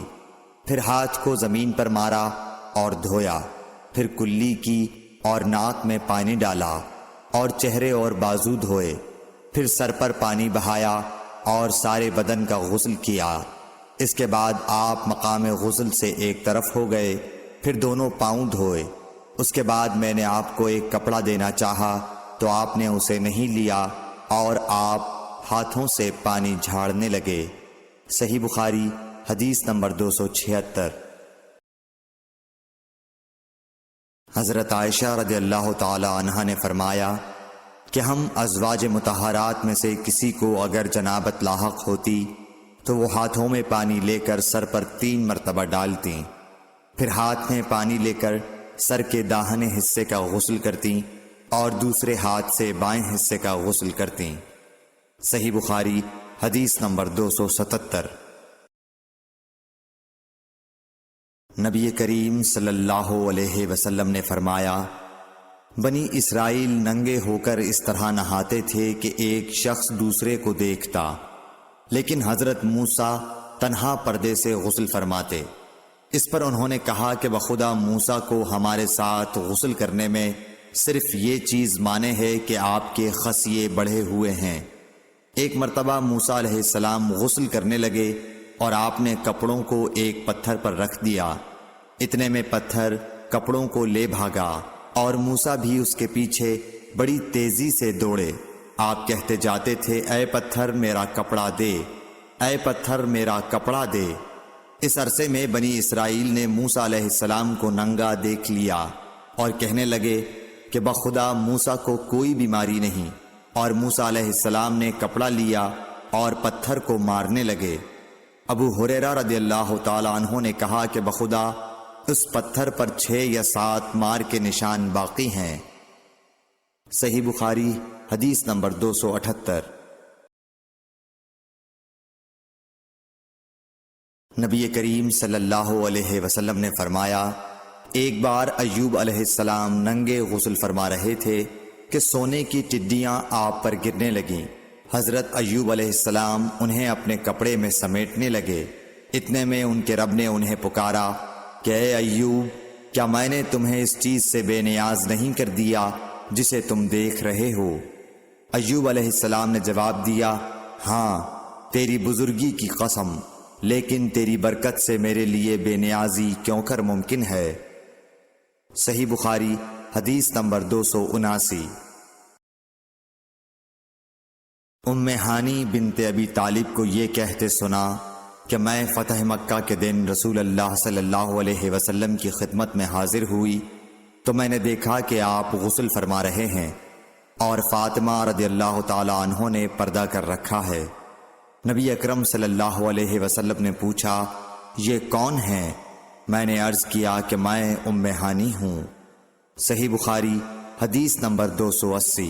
پھر ہاتھ کو زمین پر مارا اور دھویا، پھر کلی کی اور ناک میں پانی ڈالا اور چہرے اور بازو دھوئے، پھر سر پر پانی بہایا اور سارے بدن کا غسل کیا۔ اس کے بعد آپ مقام غسل سے ایک طرف ہو گئے، پھر دونوں پاؤں دھوئے۔ اس کے بعد میں نے آپ کو ایک کپڑا دینا چاہا تو آپ نے اسے نہیں لیا اور آپ ہاتھوں سے پانی جھاڑنے لگے۔ صحیح بخاری حدیث نمبر 276۔ حضرت عائشہ رضی اللہ تعالی عنہا نے فرمایا کہ ہم ازواج مطہرات میں سے کسی کو اگر جنابت لاحق ہوتی تو وہ ہاتھوں میں پانی لے کر سر پر 3 مرتبہ ڈالتیں، پھر ہاتھ میں پانی لے کر سر کے داہنے حصے کا غسل کرتیں اور دوسرے ہاتھ سے بائیں حصے کا غسل کرتیں۔ صحیح بخاری حدیث نمبر 277۔ نبی کریم صلی اللہ علیہ وسلم نے فرمایا، بنی اسرائیل ننگے ہو کر اس طرح نہاتے تھے کہ ایک شخص دوسرے کو دیکھتا، لیکن حضرت موسیٰ تنہا پردے سے غسل فرماتے۔ اس پر انہوں نے کہا کہ بخدا موسیٰ کو ہمارے ساتھ غسل کرنے میں صرف یہ چیز مانے ہے کہ آپ کے خصیے بڑھے ہوئے ہیں۔ ایک مرتبہ موسیٰ علیہ السلام غسل کرنے لگے اور آپ نے کپڑوں کو ایک پتھر پر رکھ دیا، اتنے میں پتھر کپڑوں کو لے بھاگا اور موسیٰ بھی اس کے پیچھے بڑی تیزی سے دوڑے۔ آپ کہتے جاتے تھے، اے پتھر میرا کپڑا دے، اے پتھر میرا کپڑا دے۔ اس عرصے میں بنی اسرائیل نے موسیٰ علیہ السلام کو ننگا دیکھ لیا اور کہنے لگے کہ بخدا موسیٰ کو کوئی بیماری نہیں، اور موسیٰ علیہ السلام نے کپڑا لیا اور پتھر کو مارنے لگے۔ ابو ہریرہ رضی اللہ تعالی عنہ نے کہا کہ بخدا اس پتھر پر 6 یا 7 مار کے نشان باقی ہیں۔ صحیح بخاری حدیث نمبر 278۔ نبی کریم صلی اللہ علیہ وسلم نے فرمایا، ایک بار ایوب علیہ السلام ننگے غسل فرما رہے تھے کہ سونے کی ٹڈیاں آپ پر گرنے لگیں حضرت ایوب علیہ السلام انہیں اپنے کپڑے میں سمیٹنے لگے۔ اتنے میں ان کے رب نے انہیں پکارا کہ اے ایوب، کیا میں نے تمہیں اس چیز سے بے نیاز نہیں کر دیا جسے تم دیکھ رہے ہو؟ ایوب علیہ السلام نے جواب دیا، ہاں تیری بزرگی کی قسم، لیکن تیری برکت سے میرے لیے بے نیازی کیوں کر ممکن ہے۔ صحیح بخاری حدیث نمبر 279۔ ام ہانی بنت ابی طالب کو یہ کہتے سنا کہ میں فتح مکہ کے دن رسول اللہ صلی اللہ علیہ وسلم کی خدمت میں حاضر ہوئی تو میں نے دیکھا کہ آپ غسل فرما رہے ہیں اور فاطمہ رضی اللہ تعالی عنہ نے پردہ کر رکھا ہے۔ نبی اکرم صلی اللہ علیہ وسلم نے پوچھا، یہ کون ہیں؟ میں نے عرض کیا کہ میں ام ہانی ہوں۔ صحیح بخاری حدیث نمبر 280۔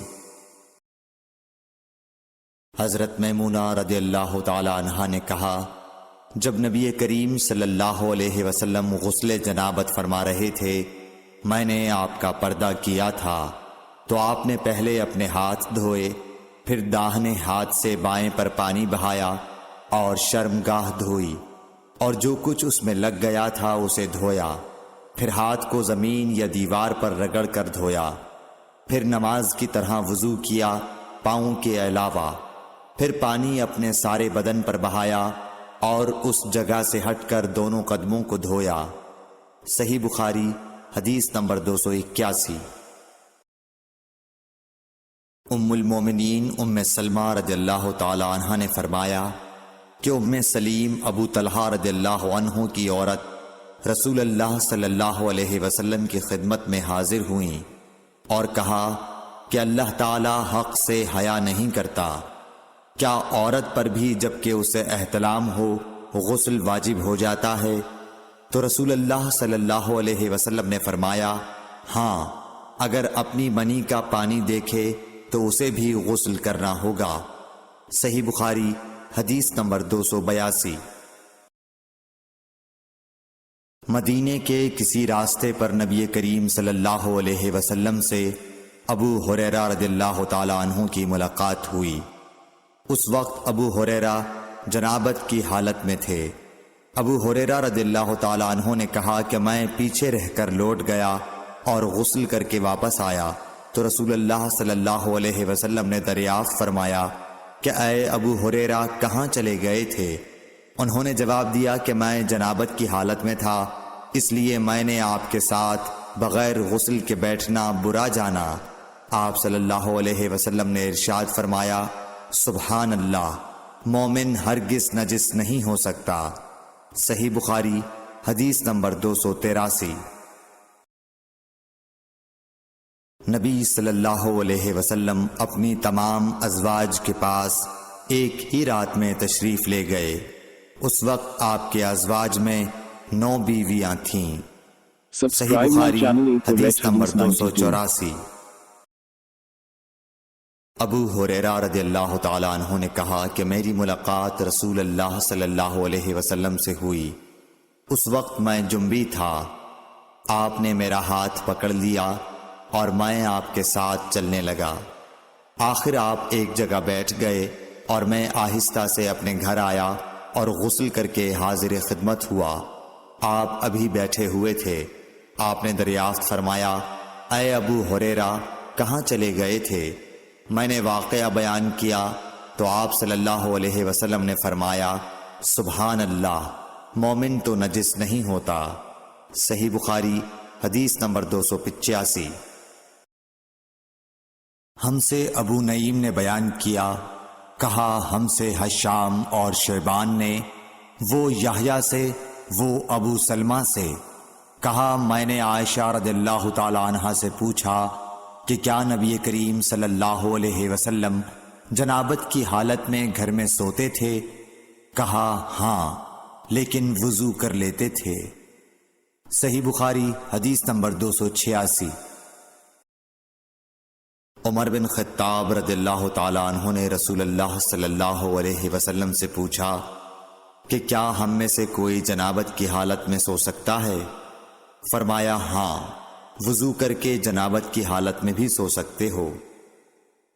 حضرت میمونہ رضی اللہ تعالی عنہا نے کہا، جب نبی کریم صلی اللہ علیہ وسلم غسل جنابت فرما رہے تھے، میں نے آپ کا پردہ کیا تھا تو آپ نے پہلے اپنے ہاتھ دھوئے، پھر داہنے ہاتھ سے بائیں پر پانی بہایا اور شرمگاہ دھوئی، اور جو کچھ اس میں لگ گیا تھا اسے دھویا، پھر ہاتھ کو زمین یا دیوار پر رگڑ کر دھویا، پھر نماز کی طرح وضو کیا پاؤں کے علاوہ، پھر پانی اپنے سارے بدن پر بہایا اور اس جگہ سے ہٹ کر دونوں قدموں کو دھویا۔ صحیح بخاری حدیث نمبر 281۔ ام المومنین ام سلمہ رضی اللہ تعالی عنہ نے فرمایا کہ ام سلیم ابو طلحہ رضی اللہ عنہ کی عورت رسول اللہ صلی اللہ علیہ وسلم کی خدمت میں حاضر ہوئیں اور کہا کہ اللہ تعالی حق سے حیا نہیں کرتا، کیا عورت پر بھی جبکہ اسے احتلام ہو غسل واجب ہو جاتا ہے؟ تو رسول اللہ صلی اللہ علیہ وسلم نے فرمایا، ہاں، اگر اپنی منی کا پانی دیکھے تو اسے بھی غسل کرنا ہوگا۔ صحیح بخاری حدیث نمبر 282۔ مدینے کے کسی راستے پر نبی کریم صلی اللہ علیہ وسلم سے ابو ہریرہ رضی اللہ تعالی عنہ کی ملاقات ہوئی۔ اس وقت ابو ہریرہ جنابت کی حالت میں تھے۔ ابو ہریرہ رضی اللہ تعالی عنہ نے کہا کہ میں پیچھے رہ کر لوٹ گیا اور غسل کر کے واپس آیا تو رسول اللہ صلی اللہ علیہ وسلم نے دریافت فرمایا کہ اے ابو ہریرہ کہاں چلے گئے تھے؟ انہوں نے جواب دیا کہ میں جنابت کی حالت میں تھا، اس لیے میں نے آپ کے ساتھ بغیر غسل کے بیٹھنا برا جانا۔ آپ صلی اللہ علیہ وسلم نے ارشاد فرمایا، سبحان اللہ، مومن ہرگز نجس نہیں ہو سکتا۔ صحیح بخاری حدیث نمبر 283۔ نبی صلی اللہ علیہ وسلم اپنی تمام ازواج کے پاس ایک ہی رات میں تشریف لے گئے۔ اس وقت آپ کے ازواج میں 9 بیویاں تھیں۔ صحیح Subscribe my Bukhari channel A to حدیث Red نمبر Hadith 92۔ 284۔ ابو ہریرہ رضی اللہ تعالی عنہ نے کہا کہ میری ملاقات رسول اللہ صلی اللہ علیہ وسلم سے ہوئی۔ اس وقت میں جنبی تھا، آپ نے میرا ہاتھ پکڑ لیا اور میں آپ کے ساتھ چلنے لگا۔ آخر آپ ایک جگہ بیٹھ گئے اور میں آہستہ سے اپنے گھر آیا اور غسل کر کے حاضر خدمت ہوا۔ آپ ابھی بیٹھے ہوئے تھے۔ آپ نے دریافت فرمایا، اے ابو ہریرہ کہاں چلے گئے تھے؟ میں نے واقعہ بیان کیا تو آپ صلی اللہ علیہ وسلم نے فرمایا، سبحان اللہ، مومن تو نجس نہیں ہوتا۔ صحیح بخاری حدیث نمبر 285۔ ہم سے ابو نعیم نے بیان کیا، کہا ہم سے حشام اور شیبان نے، وہ یحییٰ سے، وہ ابو سلمہ سے۔ کہا میں نے عائشہ رضی اللہ تعالی عنہا سے پوچھا کہ کیا نبی کریم صلی اللہ علیہ وسلم جنابت کی حالت میں گھر میں سوتے تھے؟ کہا ہاں، لیکن وضو کر لیتے تھے۔ صحیح بخاری حدیث نمبر 286۔ عمر بن خطاب رضی اللہ تعالی عنہ نے رسول اللہ صلی اللہ علیہ وسلم سے پوچھا کہ کیا ہم میں سے کوئی جنابت کی حالت میں سو سکتا ہے؟ فرمایا ہاں، وضو کر کے جنابت کی حالت میں بھی سو سکتے ہو۔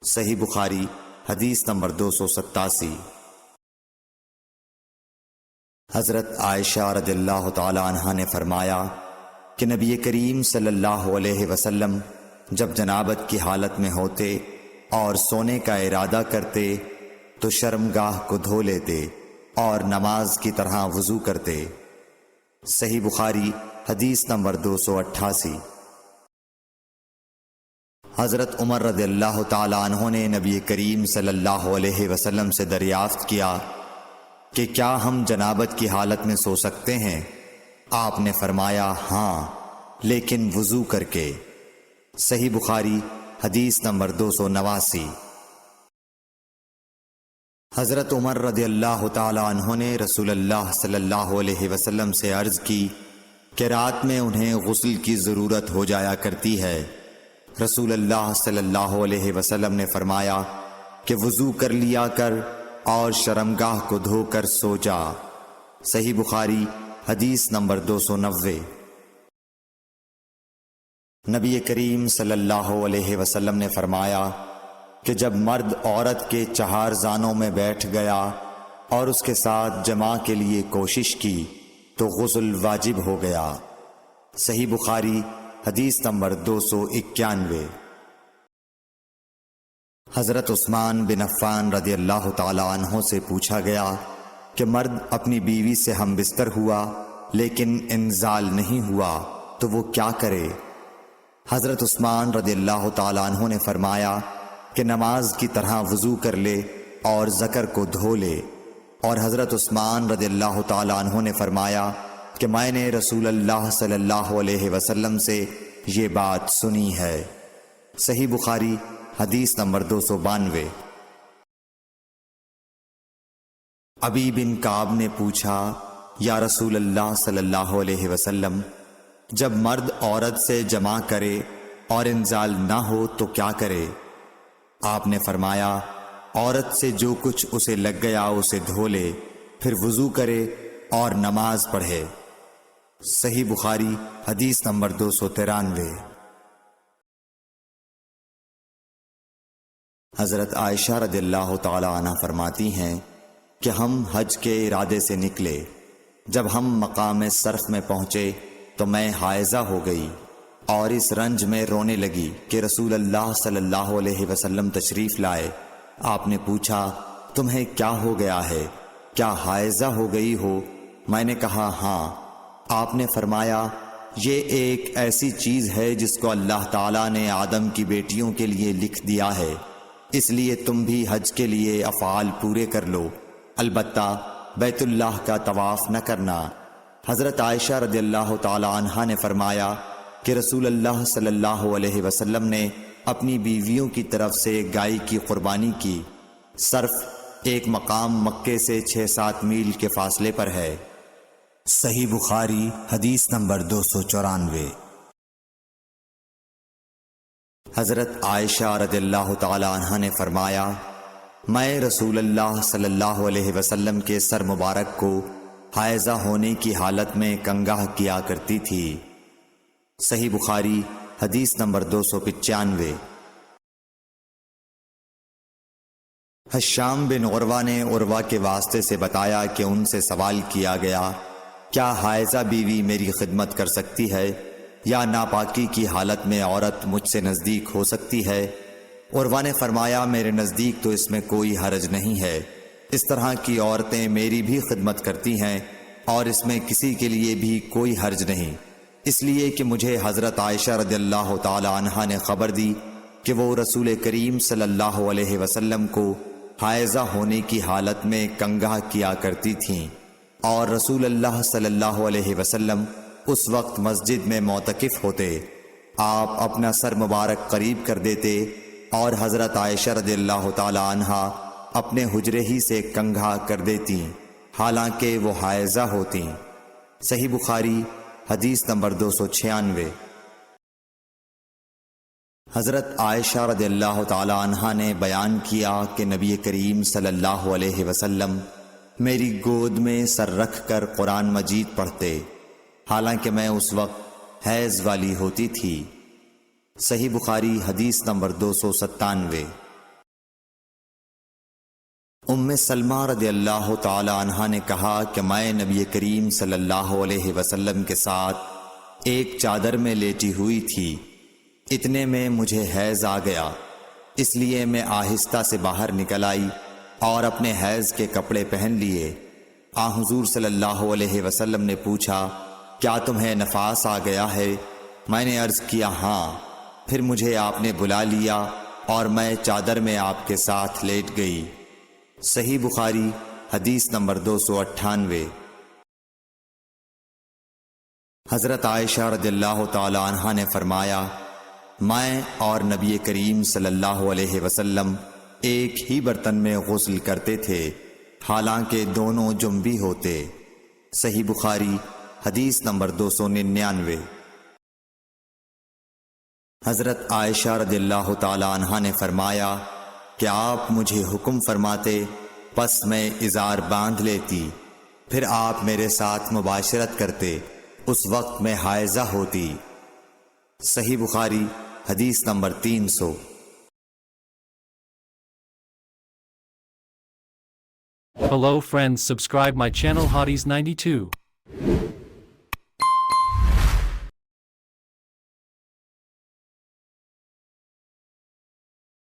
صحیح بخاری حدیث نمبر 287۔ حضرت عائشہ رضی اللہ تعالی عنہا نے فرمایا کہ نبی کریم صلی اللہ علیہ وسلم جب جنابت کی حالت میں ہوتے اور سونے کا ارادہ کرتے تو شرمگاہ کو دھو لیتے اور نماز کی طرح وضو کرتے۔ صحیح بخاری حدیث نمبر 288۔ حضرت عمر رضی اللہ تعالی عنہ نے نبی کریم صلی اللہ علیہ وسلم سے دریافت کیا کہ کیا ہم جنابت کی حالت میں سو سکتے ہیں؟ آپ نے فرمایا ہاں، لیکن وضو کر کے۔ صحیح بخاری حدیث نمبر 289۔ حضرت عمر رضی اللہ تعالی عنہ نے رسول اللہ صلی اللہ علیہ وسلم سے عرض کی کہ رات میں انہیں غسل کی ضرورت ہو جایا کرتی ہے۔ رسول اللہ صلی اللہ علیہ وسلم نے فرمایا کہ وضو کر لیا کر اور شرمگاہ کو دھو کر سو جا۔ صحیح بخاری حدیث نمبر 290۔ نبی کریم صلی اللہ علیہ وسلم نے فرمایا کہ جب مرد عورت کے چہار زانوں میں بیٹھ گیا اور اس کے ساتھ جماع کے لیے کوشش کی تو غسل واجب ہو گیا۔ صحیح بخاری حدیث نمبر 291۔ حضرت عثمان بن عفان رضی اللہ تعالی عنہ سے پوچھا گیا کہ مرد اپنی بیوی سے ہم بستر ہوا لیکن انزال نہیں ہوا تو وہ کیا کرے؟ حضرت عثمان رضی اللہ تعالی عنہ نے فرمایا کہ نماز کی طرح وضو کر لے اور ذکر کو دھو لے۔ اور حضرت عثمان رضی اللہ تعالی عنہ نے فرمایا کہ میں نے رسول اللہ صلی اللہ علیہ وسلم سے یہ بات سنی ہے۔ صحیح بخاری حدیث نمبر 292۔ ابی بن کعب نے پوچھا یا رسول اللہ صلی اللہ علیہ وسلم، جب مرد عورت سے جماع کرے اور انزال نہ ہو تو کیا کرے؟ آپ نے فرمایا عورت سے جو کچھ اسے لگ گیا اسے دھو لے، پھر وضو کرے اور نماز پڑھے۔ صحیح بخاری حدیث نمبر 293۔ حضرت عائشہ رضی اللہ تعالی عنہ فرماتی ہیں کہ ہم حج کے ارادے سے نکلے، جب ہم مقام صرف میں پہنچے تو میں حائضہ ہو گئی اور اس رنج میں رونے لگی کہ رسول اللہ صلی اللہ علیہ وسلم تشریف لائے۔ آپ نے پوچھا تمہیں کیا ہو گیا ہے؟ کیا حائضہ ہو گئی ہو؟ میں نے کہا ہاں۔ آپ نے فرمایا یہ ایک ایسی چیز ہے جس کو اللہ تعالیٰ نے آدم کی بیٹیوں کے لیے لکھ دیا ہے، اس لیے تم بھی حج کے لیے افعال پورے کر لو، البتہ بیت اللہ کا طواف نہ کرنا۔ حضرت عائشہ رضی اللہ تعالی عنہا نے فرمایا کہ رسول اللہ صلی اللہ علیہ وسلم نے اپنی بیویوں کی طرف سے گائے کی قربانی کی۔ صرف ایک مقام مکے سے 6-7 میل کے فاصلے پر ہے۔ صحیح بخاری حدیث نمبر 294۔ حضرت عائشہ رضی اللہ تعالی عنہا نے فرمایا میں رسول اللہ صلی اللہ علیہ وسلم کے سر مبارک کو حائضہ ہونے کی حالت میں کنگھا کیا کرتی تھی۔ صحیح بخاری حدیث نمبر 295۔ حشام بن عروہ نے عروہ کے واسطے سے بتایا کہ ان سے سوال کیا گیا کیا حائضہ بیوی میری خدمت کر سکتی ہے یا ناپاکی کی حالت میں عورت مجھ سے نزدیک ہو سکتی ہے؟ عروہ نے فرمایا میرے نزدیک تو اس میں کوئی حرج نہیں ہے، اس طرح کی عورتیں میری بھی خدمت کرتی ہیں اور اس میں کسی کے لیے بھی کوئی حرج نہیں، اس لیے کہ مجھے حضرت عائشہ رضی اللہ تعالی عنہا نے خبر دی کہ وہ رسول کریم صلی اللہ علیہ وسلم کو حائضہ ہونے کی حالت میں کنگھا کیا کرتی تھیں، اور رسول اللہ صلی اللہ علیہ وسلم اس وقت مسجد میں معتکف ہوتے، آپ اپنا سر مبارک قریب کر دیتے اور حضرت عائشہ رضی اللہ تعالی عنہا اپنے حجرے ہی سے کنگھا کر دیتی حالانکہ وہ حائضہ ہوتی۔ صحیح بخاری حدیث نمبر 296۔ حضرت عائشہ رضی اللہ تعالی عنہا نے بیان کیا کہ نبی کریم صلی اللہ علیہ وسلم میری گود میں سر رکھ کر قرآن مجید پڑھتے حالانکہ میں اس وقت حیض والی ہوتی تھی۔ صحیح بخاری حدیث نمبر 297۔ ام سلمہ رضی اللہ تعالی عنہا نے کہا کہ میں نبی کریم صلی اللہ علیہ وسلم کے ساتھ ایک چادر میں لیٹی ہوئی تھی، اتنے میں مجھے حیض آ گیا، اس لیے میں آہستہ سے باہر نکل آئی اور اپنے حیض کے کپڑے پہن لیے۔ آن حضور صلی اللہ علیہ وسلم نے پوچھا، کیا تمہیں نفاس آ گیا ہے؟ میں نے عرض کیا ہاں۔ پھر مجھے آپ نے بلا لیا اور میں چادر میں آپ کے ساتھ لیٹ گئی۔ صحیح بخاری حدیث نمبر 298۔ حضرت عائشہ رضی اللہ تعالی عنہا نے فرمایا، میں اور نبی کریم صلی اللہ علیہ وسلم ایک ہی برتن میں غسل کرتے تھے، حالانکہ دونوں جنبی ہوتے۔ صحیح بخاری حدیث نمبر 299۔ حضرت عائشہ رضی اللہ تعالی عنہا نے فرمایا کہ آپ مجھے حکم فرماتے، پس میں ازار باندھ لیتی، پھر آپ میرے ساتھ مباشرت کرتے، اس وقت میں حائضہ ہوتی۔ صحیح بخاری حدیث number 300۔ Hello friends, subscribe my channel Hotties92.